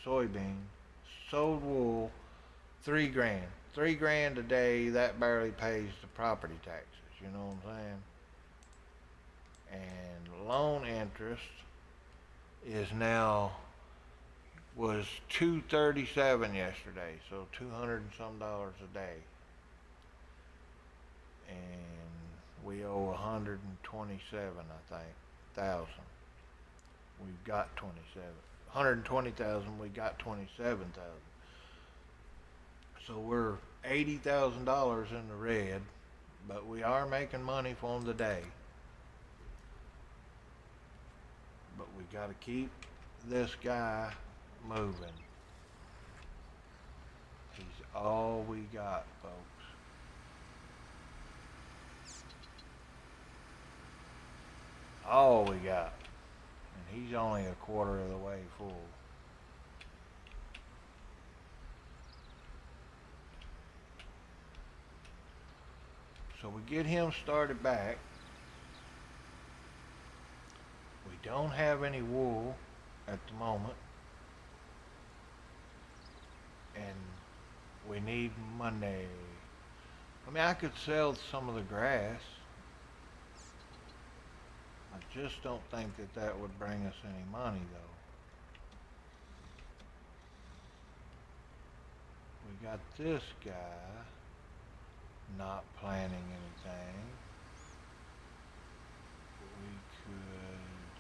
soybean. Sold wool, 3 grand. 3 grand a day, that barely pays the property taxes, you know what I'm saying? And loan interest is now, was $237 yesterday, so $200 and some dollars a day. And we owe 127, I think, thousand. We've got 27. 120,000, we got 27,000. So we're $80,000 in the red, but we are making money for them today. But we got to keep this guy moving. He's all we got, folks. All we got. And he's only a quarter of the way full. So we get him started back. We don't have any wool at the moment. And we need money. I mean, I could sell some of the grass. I just don't think that would bring us any money, though. We got this guy not planning anything. We could,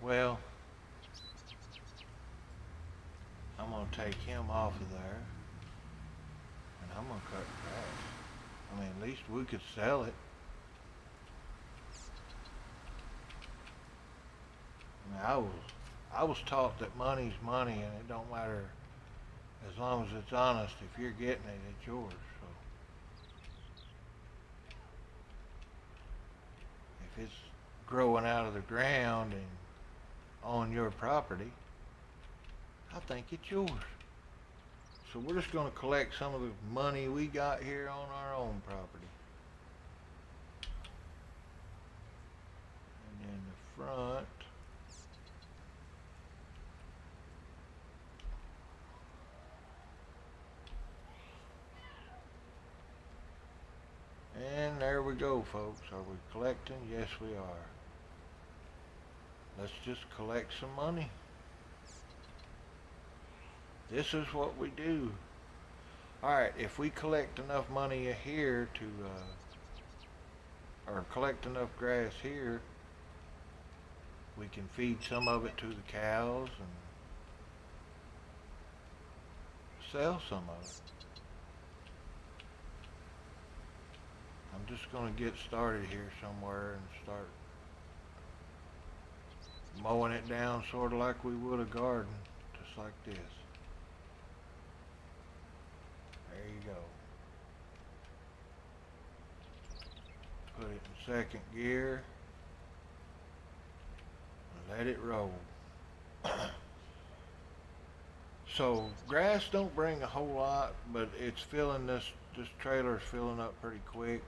well, I'm gonna take him off of there, and I'm gonna cut grass. I mean, at least we could sell it. I mean, I was taught that money's money, and it don't matter as long as it's honest. If you're getting it, it's yours. So if it's growing out of the ground and on your property, I think it's yours. So we're just going to collect some of the money we got here on our own property. And in the front, and there we go, folks. Are we collecting? Yes, we are. Let's just collect some money. This is what we do. Alright, if we collect enough money here to, or collect enough grass here, we can feed some of it to the cows and sell some of it. I'm just going to get started here somewhere and start mowing it down sort of like we would a garden, just like this. There you go. Put it in second gear and let it roll. So grass don't bring a whole lot, but it's filling this trailer's filling up pretty quick,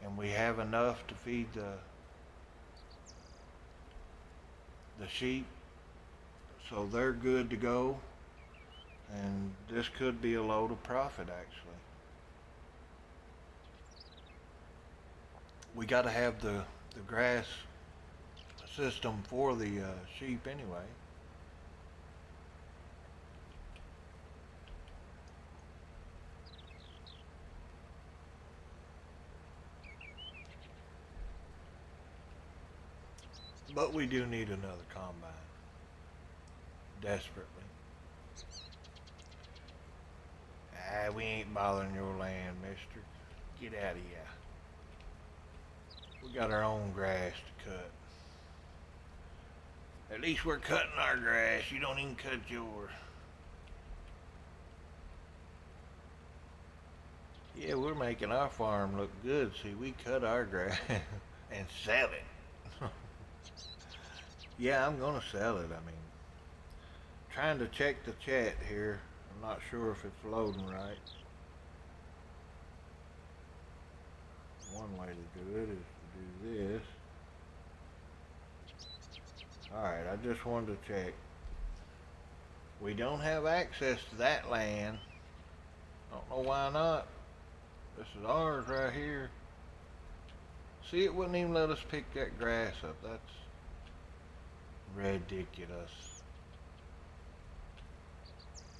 and we have enough to feed the sheep, so they're good to go. And this could be a load of profit, actually. We got to have the grass system for the sheep anyway. But we do need another combine. Desperately. We ain't bothering your land, mister. Get out of here. We got our own grass to cut. At least we're cutting our grass. You don't even cut yours. Yeah, we're making our farm look good. See, we cut our grass and sell it. Yeah, I'm gonna sell it. I mean, trying to check the chat here. I'm not sure if it's loading right. One way to do it is to do this. Alright, I just wanted to check. We don't have access to that land. Don't know why not. This is ours right here. See, it wouldn't even let us pick that grass up. That's ridiculous.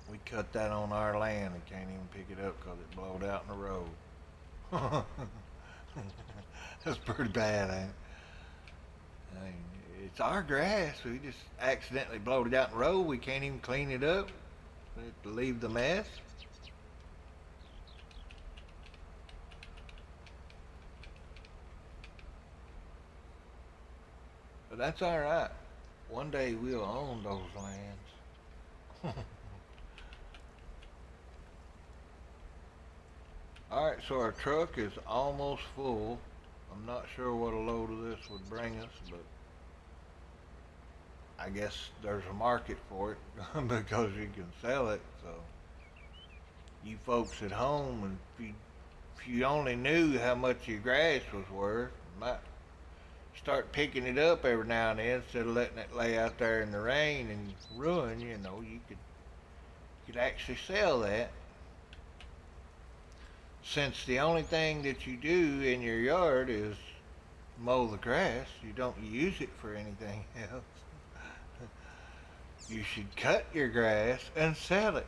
We cut that on our land and can't even pick it up because it blowed out in the road. That's pretty bad, ain't it? I mean, it's our grass. We just accidentally blowed it out in the road. We can't even clean it up. We have to leave the mess. But that's alright. One day we'll own those lands. Alright, so our truck is almost full. I'm not sure what a load of this would bring us, but I guess there's a market for it because you can sell it. So you folks at home, and if you only knew how much your grass was worth, you might start picking it up every now and then instead of letting it lay out there in the rain and ruin. You know, you could actually sell that. Since the only thing that you do in your yard is mow the grass, you don't use it for anything else. You should cut your grass and sell it.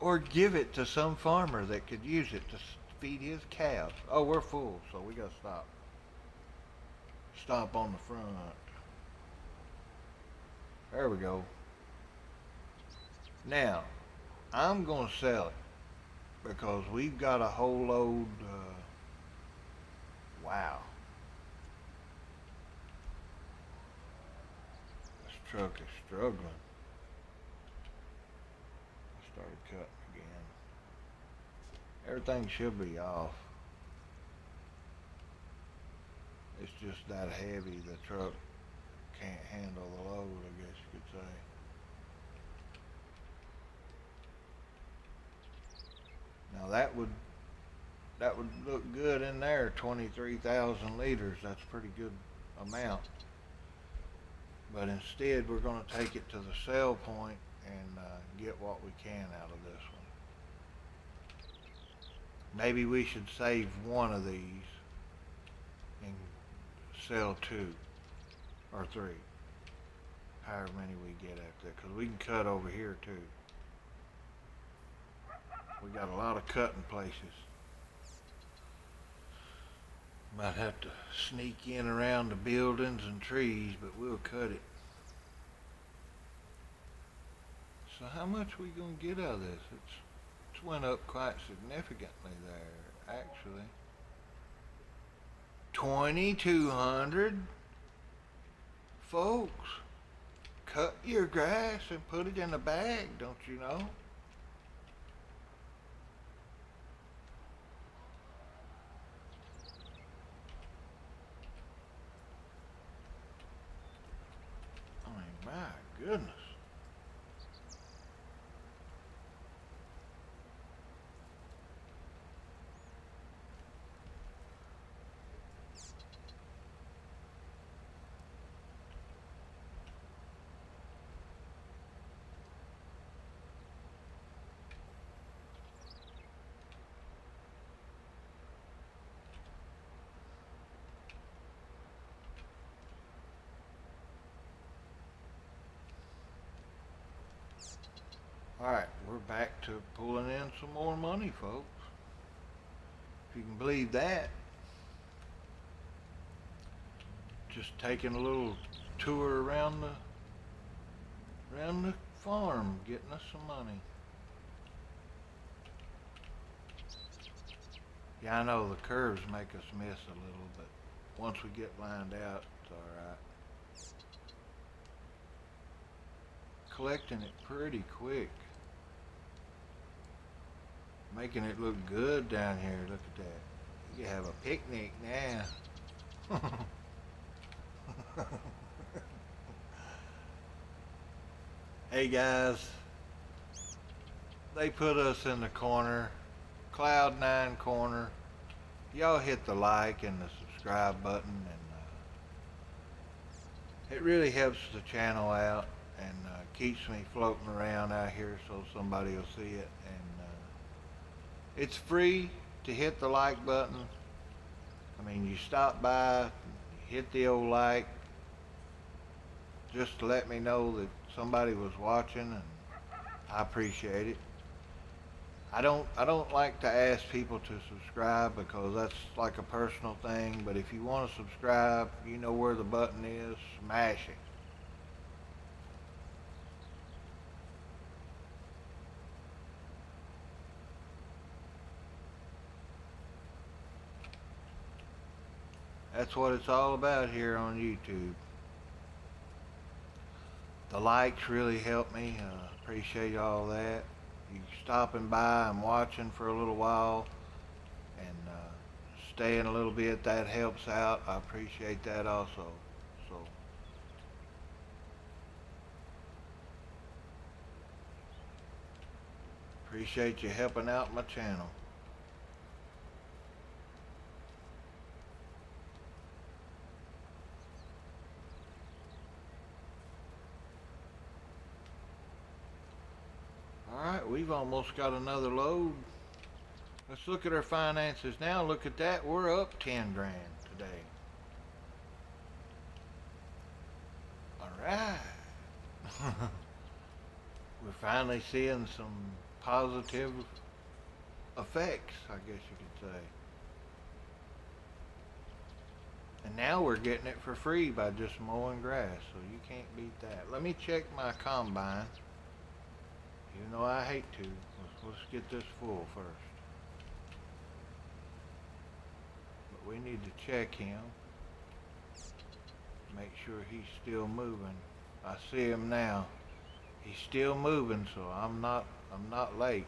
Or give it to some farmer that could use it to feed his cows. Oh, we're full, so we gotta stop. Stop on the front. There we go. Now, I'm gonna sell it because we've got a whole load. Wow. This truck is struggling. I started cutting again. Everything should be off. It's just that heavy the truck can't handle the load, I guess you could say. Now that would look good in there, 23,000 liters. That's a pretty good amount. But instead, we're going to take it to the sell point and get what we can out of this one. Maybe we should save one of these and sell two or three. however many we get out there, because we can cut over here too. We got a lot of cutting places. Might have to sneak in around the buildings and trees, but we'll cut it. So how much we gonna get out of this? It's went up quite significantly there, actually. 2,200 folks. Cut your grass and put it in a bag, don't you know? I mean, my goodness. Alright, we're back to pulling in some more money, folks. If you can believe that. Just taking a little tour around the farm, getting us some money. Yeah, I know the curves make us miss a little, but once we get lined out, it's alright. Collecting it pretty quick. Making it look good down here. Look at that. You can have a picnic now. Hey guys, they put us in the corner, Cloud9 corner. Y'all hit the like and the subscribe button, and it really helps the channel out and keeps me floating around out here so somebody will see it. And it's free to hit the like button. I mean, you stop by, hit the old like, just to let me know that somebody was watching, and I appreciate it. I don't like to ask people to subscribe because that's like a personal thing, but if you want to subscribe, you know where the button is, smash it. That's what it's all about here on YouTube. The likes really help me. Appreciate all that. You stopping by and watching for a little while and staying a little bit, that helps out. I appreciate that also. So appreciate you helping out my channel. Alright, we've almost got another load. Let's look at our finances now. Look at that. We're up 10 grand today. Alright. We're finally seeing some positive effects, I guess you could say. And now we're getting it for free by just mowing grass, so you can't beat that. Let me check my combine. Even though I hate to, let's get this full first. But we need to check him. Make sure he's still moving. I see him now. He's still moving, so I'm not late.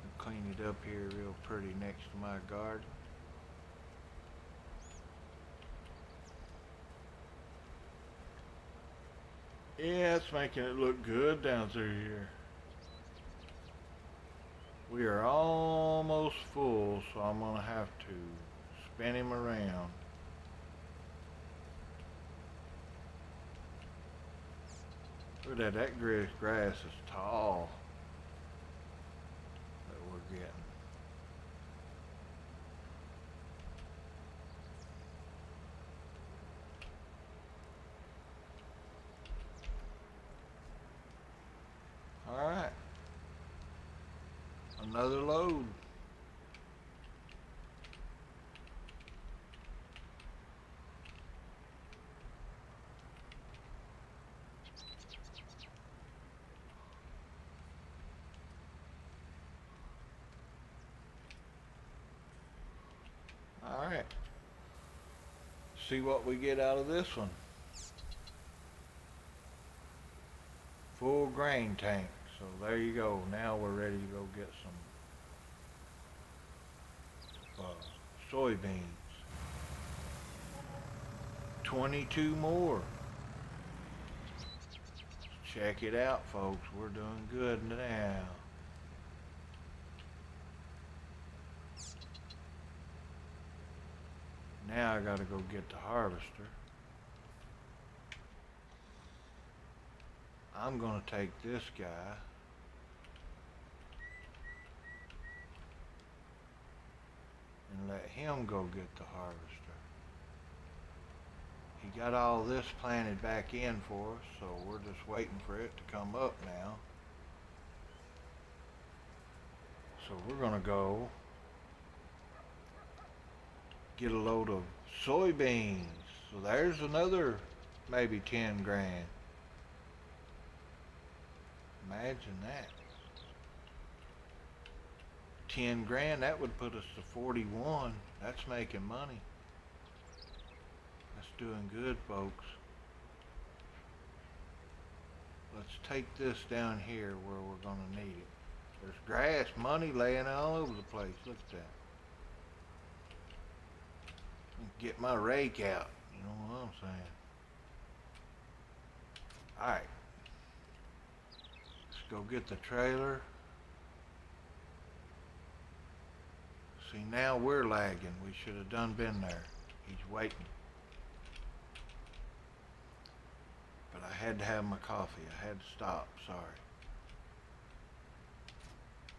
I'll clean it up here real pretty next to my garden. Yeah, it's making it look good down through here. We are almost full, so I'm gonna have to spin him around. Look at that grass is tall that we're getting. another load. All right. See what we get out of this one. Full grain tank. So there you go. Now we're ready to go get some soybeans. 22 more. Check it out, folks. We're doing good now. Now I gotta go get the harvester. I'm gonna take this guy and let him go get the harvester. He got all this planted back in for us, so we're just waiting for it to come up now. So we're gonna go get a load of soybeans. So there's another maybe 10 grand. Imagine that. 10 grand, that would put us to 41. That's making money. That's doing good, folks. Let's take this down here where we're gonna need it. There's grass, money laying all over the place. Look at that. Get my rake out. You know what I'm saying? Alright. Let's go get the trailer. See, now we're lagging. We should have done been there. He's waiting. But I had to have my coffee. I had to stop. Sorry.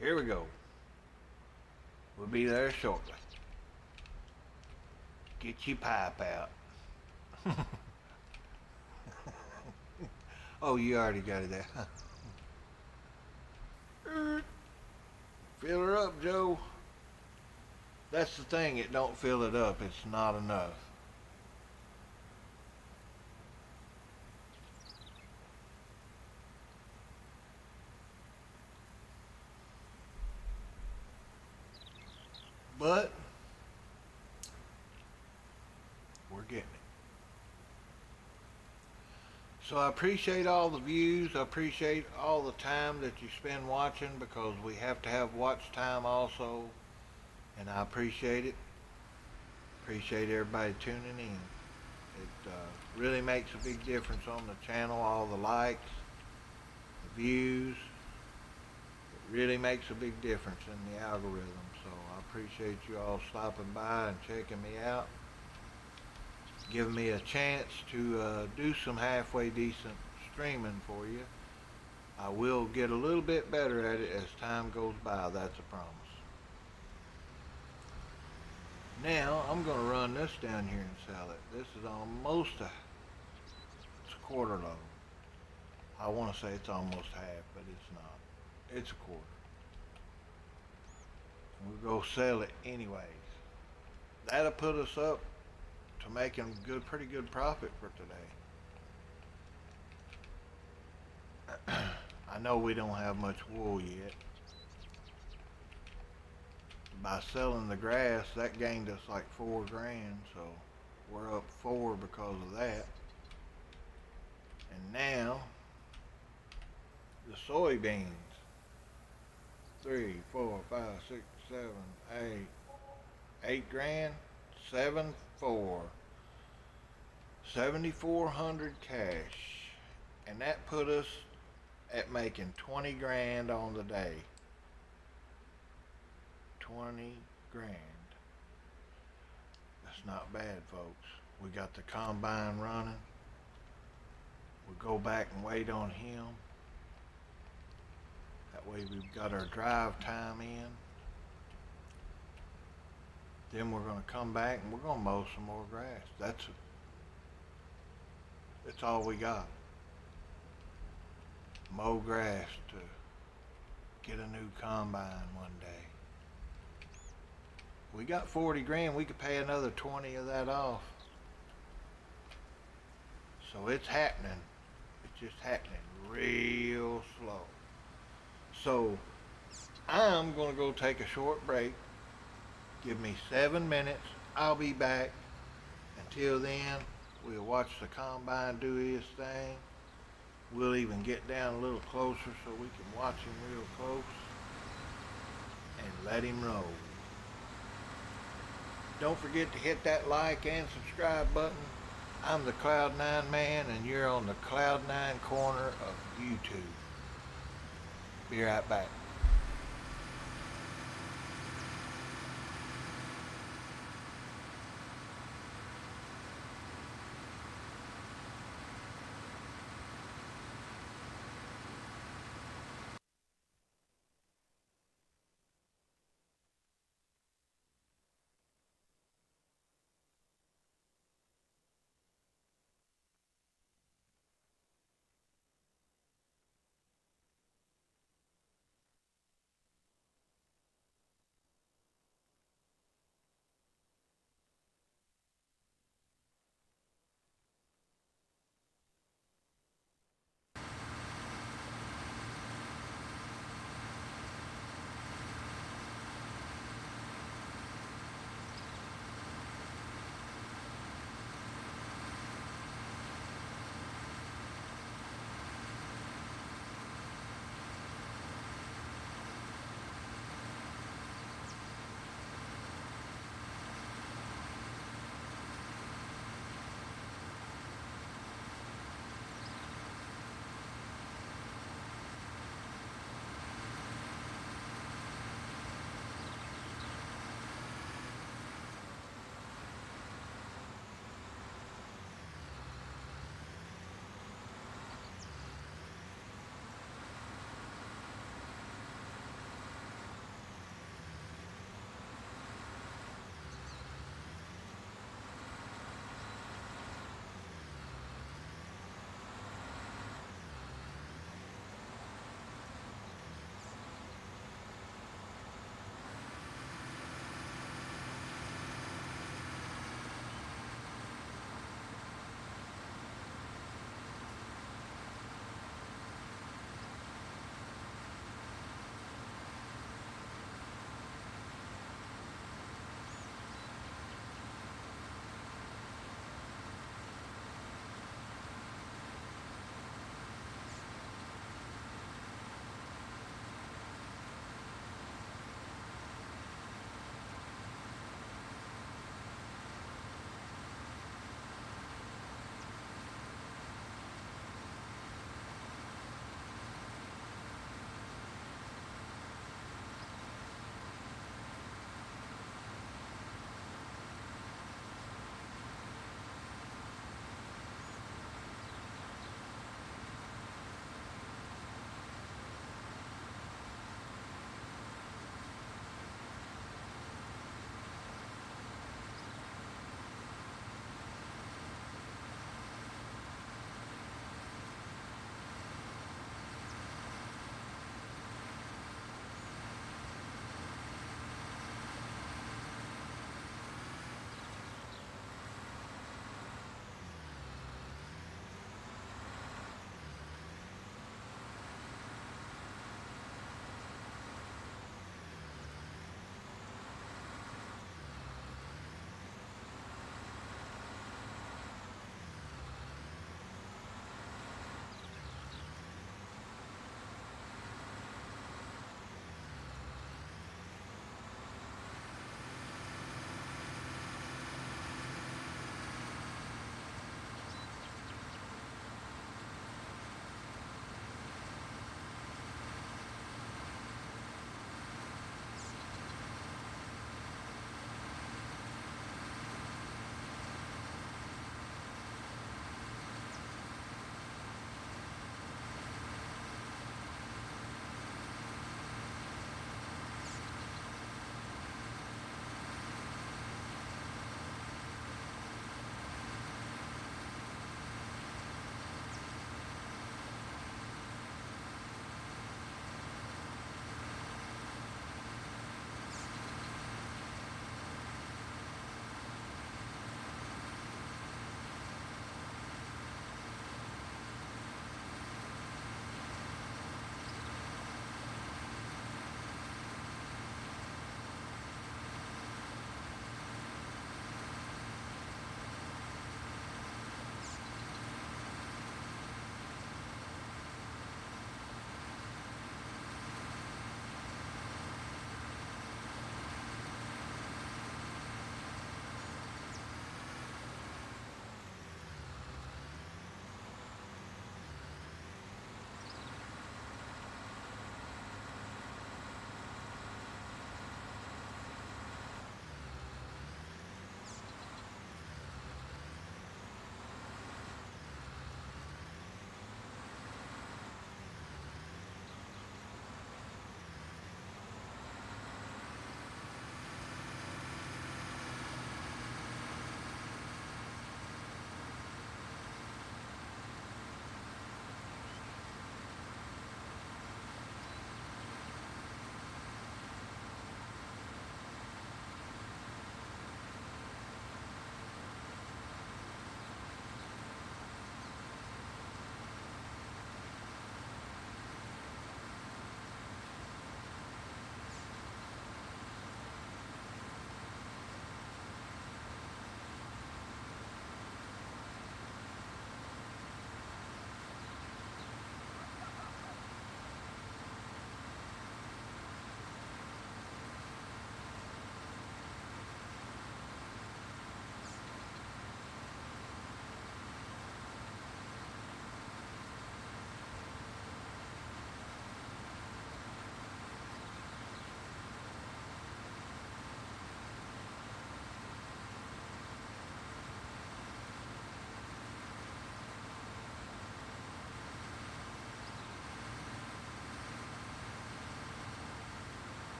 Here we go. We'll be there shortly. Get your pipe out. Oh, you already got it there. Fill her up, Joe. That's the thing, it don't fill it up. It's not enough. But we're getting it. So I appreciate all the views. I appreciate all the time that you spend watching, because we have to have watch time also. And I appreciate it. Appreciate everybody tuning in. It really makes a big difference on the channel. All the likes, the views. It really makes a big difference in the algorithm. So I appreciate you all stopping by and checking me out. Giving me a chance to do some halfway decent streaming for you. I will get a little bit better at it as time goes by. That's a promise. Now I'm going to run this down here and sell it. This is almost it's a quarter load. I want to say it's almost half, but it's not. It's a quarter. We'll go sell it anyways. That'll put us up to making pretty good profit for today. I know we don't have much wool yet. By selling the grass, that gained us like 4 grand, so we're up 4 because of that. And now, the soybeans. 3, 4, 5, 6, 7, 8. 8 grand, 7, 4. 7,400 cash. And that put us at making 20 grand on the day. 20 grand. That's not bad, folks. We got the combine running. We'll go back and wait on him. That way we've got our drive time in. Then we're going to come back and we're going to mow some more grass. That's all we got. Mow grass to get a new combine one day. We got 40 grand. We could pay another 20 of that off. So it's happening. It's just happening real slow. So I'm going to go take a short break. Give me 7 minutes. I'll be back. Until then, we'll watch the combine do his thing. We'll even get down a little closer so we can watch him real close and let him roll. Don't forget to hit that like and subscribe button. I'm the Cloud9 Man, and you're on the Cloud9 corner of YouTube. Be right back.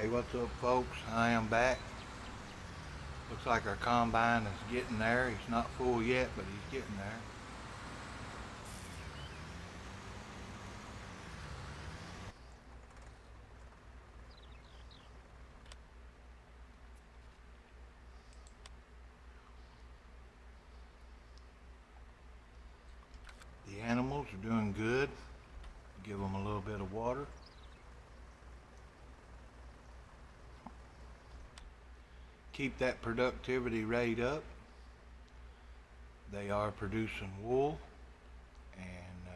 Hey, what's up, folks? I am back. Looks like our combine is getting there. He's not full yet, but he's getting there. The animals are doing good. Give them a little bit of water. Keep that productivity rate up. They are producing wool, and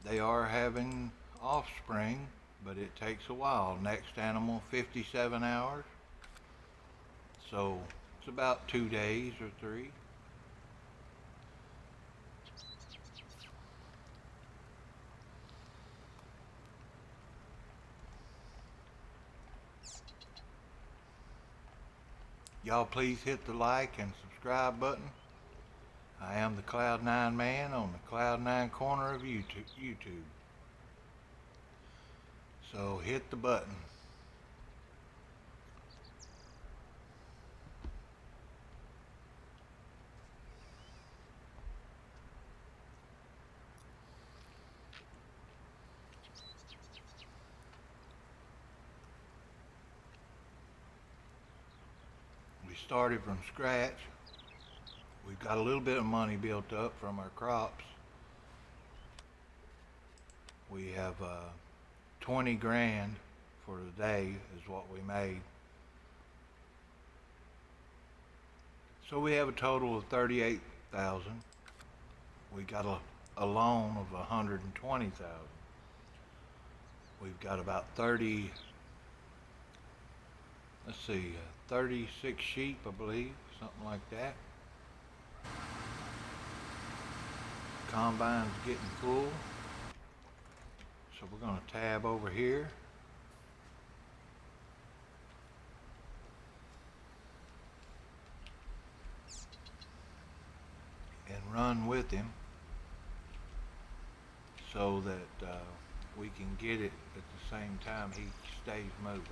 they are having offspring, but it takes a while. Next animal, 57 hours. So it's about 2 days or 3. Y'all please hit the like and subscribe button. I am the Cloud9 Man on the Cloud9 corner of YouTube. So hit the button. We started from scratch. We've got a little bit of money built up from our crops. We have 20 grand for the day is what we made. So we have a total of 38,000. We got a loan of 120,000. We've got about 36 sheep, I believe, something like that. Combine's getting full. So we're going to tab over here. And run with him so that we can get it at the same time he stays moving.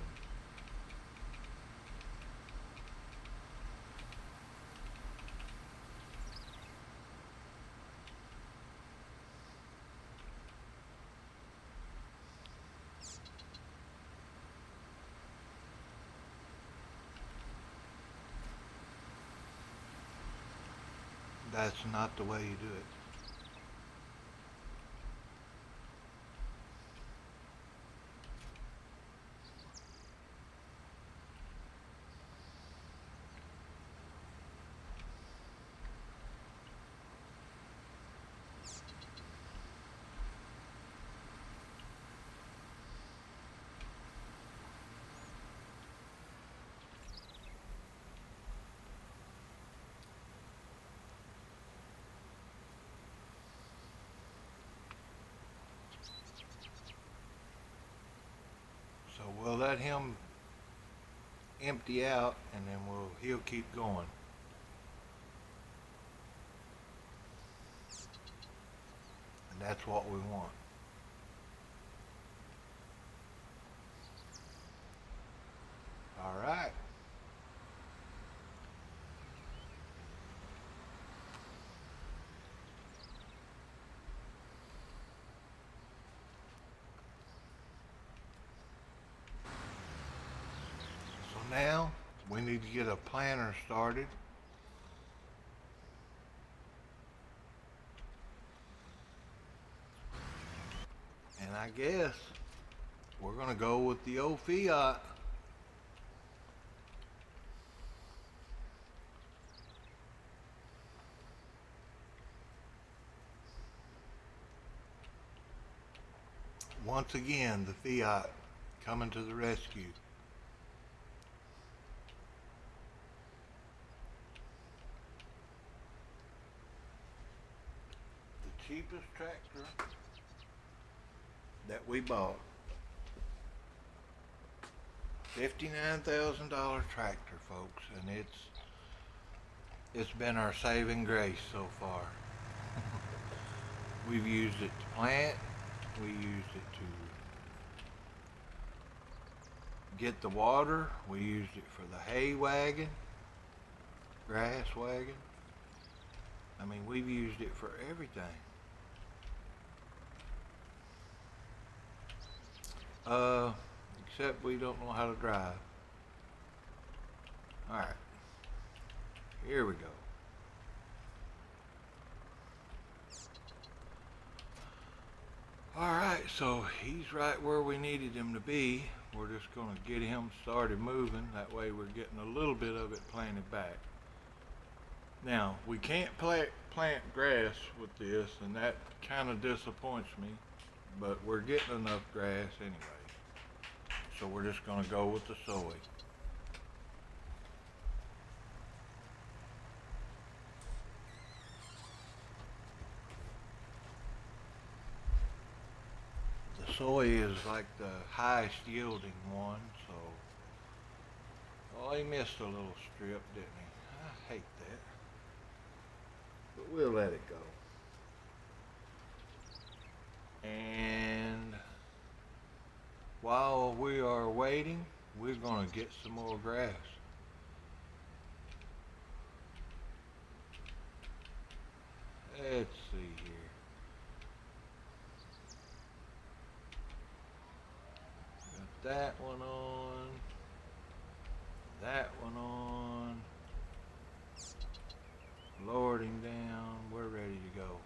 That's not the way you do it. So we'll let him empty out and then he'll keep going. And that's what we want. All right. So now we need to get a planter started. And I guess we're going to go with the old Fiat. Once again, the Fiat coming to the rescue. The cheapest tractor that we bought. $59,000 tractor, folks, and it's been our saving grace so far. We've used it to plant, we used it to get the water. We used it for the hay wagon, grass wagon. I mean, we've used it for everything. Uh, Except we don't know how to drive. Alright, here we go. Alright, so he's right where we needed him to be. We're just going to get him started moving. That way we're getting a little bit of it planted back. Now, we can't plant grass with this, and that kind of disappoints me. But we're getting enough grass anyway. So we're just going to go with the soy. The soy is like the highest yielding one, so. Oh, he missed a little strip, didn't he? I hate that. But we'll let it go. And while we are waiting, we're going to get some more grass. Let's see here. Got that one on. That one on. Lowered him down. We're ready to go.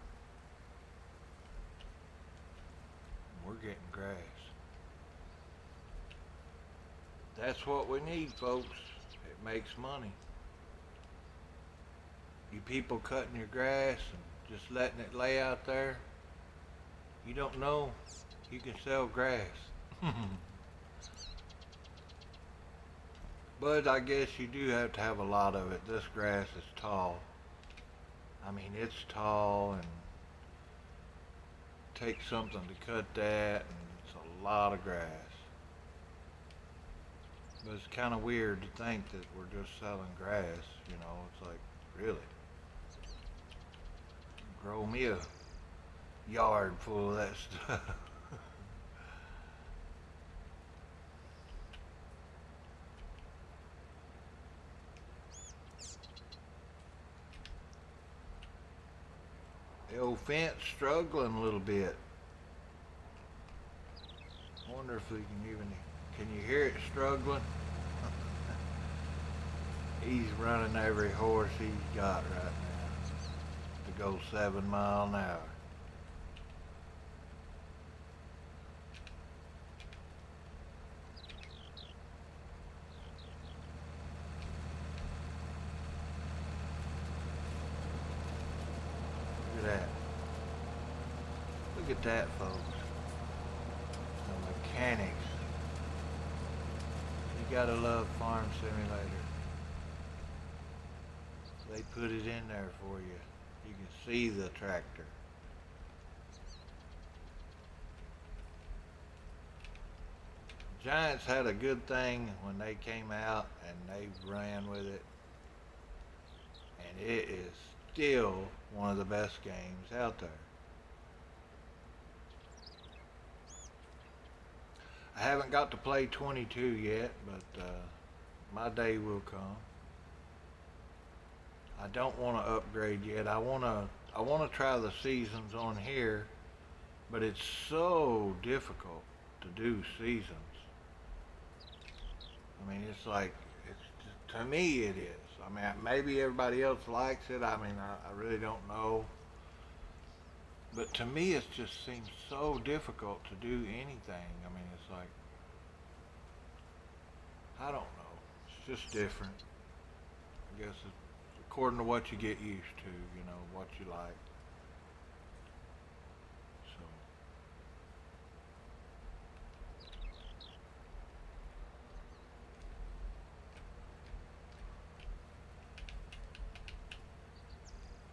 We're getting grass. That's what we need, folks. It makes money. You people cutting your grass and just letting it lay out there, you don't know you can sell grass. But I guess you do have to have a lot of it. This grass is tall. I mean, it's tall, and takes something to cut that, and it's a lot of grass. But it's kind of weird to think that we're just selling grass, you know. It's like, really? Grow me a yard full of that stuff. The old fence struggling a little bit. Wonder if we can you hear it struggling? He's running every horse he's got right now to go 7 miles an hour. Look at that. Look at that, folks. The mechanics. You gotta love Farm Simulator. They put it in there for you. You can see the tractor. Giants had a good thing when they came out, and they ran with it. And it is still one of the best games out there. I haven't got to play 22 yet, but my day will come. I don't want to upgrade yet. I want to try the seasons on here, but it's so difficult to do seasons. I mean, it's like, to me it is. I mean, maybe everybody else likes it. I mean, I really don't know. But to me, it just seems so difficult to do anything. I mean, it's like, I don't know. It's just different. I guess it's according to what you get used to, you know, what you like. So.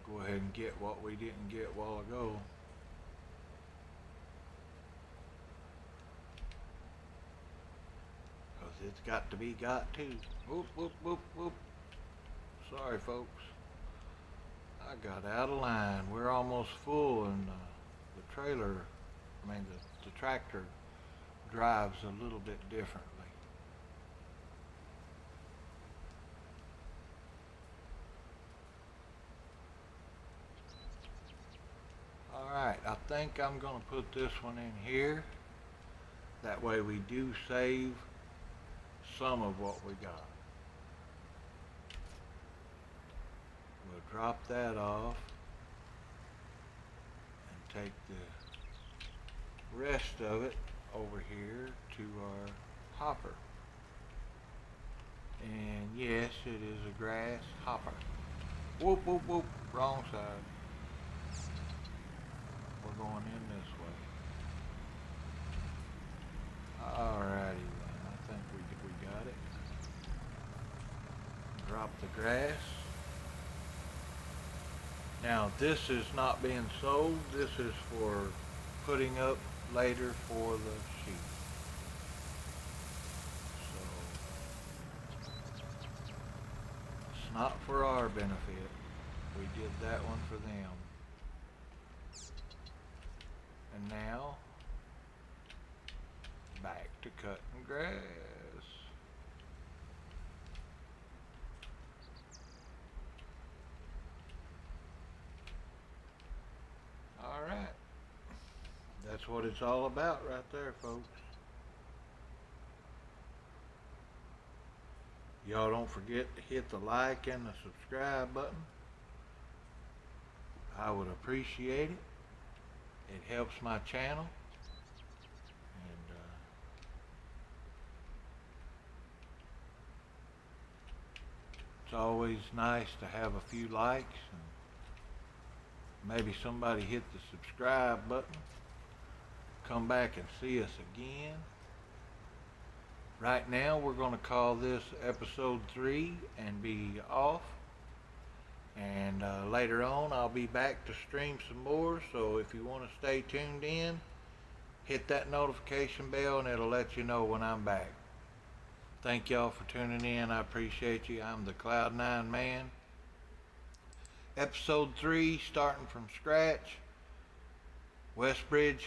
Go ahead and get what we didn't get a while ago. Because it's got to be got too. Whoop, whoop, whoop, whoop. Sorry, folks. I got out of line. We're almost full, and the tractor drives a little bit differently. think I'm going to put this one in here. That way we do save some of what we got. We'll drop that off and take the rest of it over here to our hopper. And yes, it is a grass hopper. Whoop, whoop, whoop, wrong side. We're going in this way. Alrighty then, I think we got it. Drop the grass. Now this is not being sold, this is for putting up later for the sheep. So it's not for our benefit. We did that one for them. And now back to cutting grass. Alright. That's what it's all about right there, folks. Y'all don't forget to hit the like and the subscribe button. I would appreciate it. It helps my channel. And it's always nice to have a few likes and maybe somebody hit the subscribe button. Come back and see us again. Right now we're going to call this episode 3 and be off. And later on I'll be back to stream some more, so if you want to stay tuned in, hit that notification bell and it'll let you know when I'm back. Thank y'all for tuning in. I appreciate you. I'm the Cloud9 Man. Episode 3, starting from scratch. Westbridge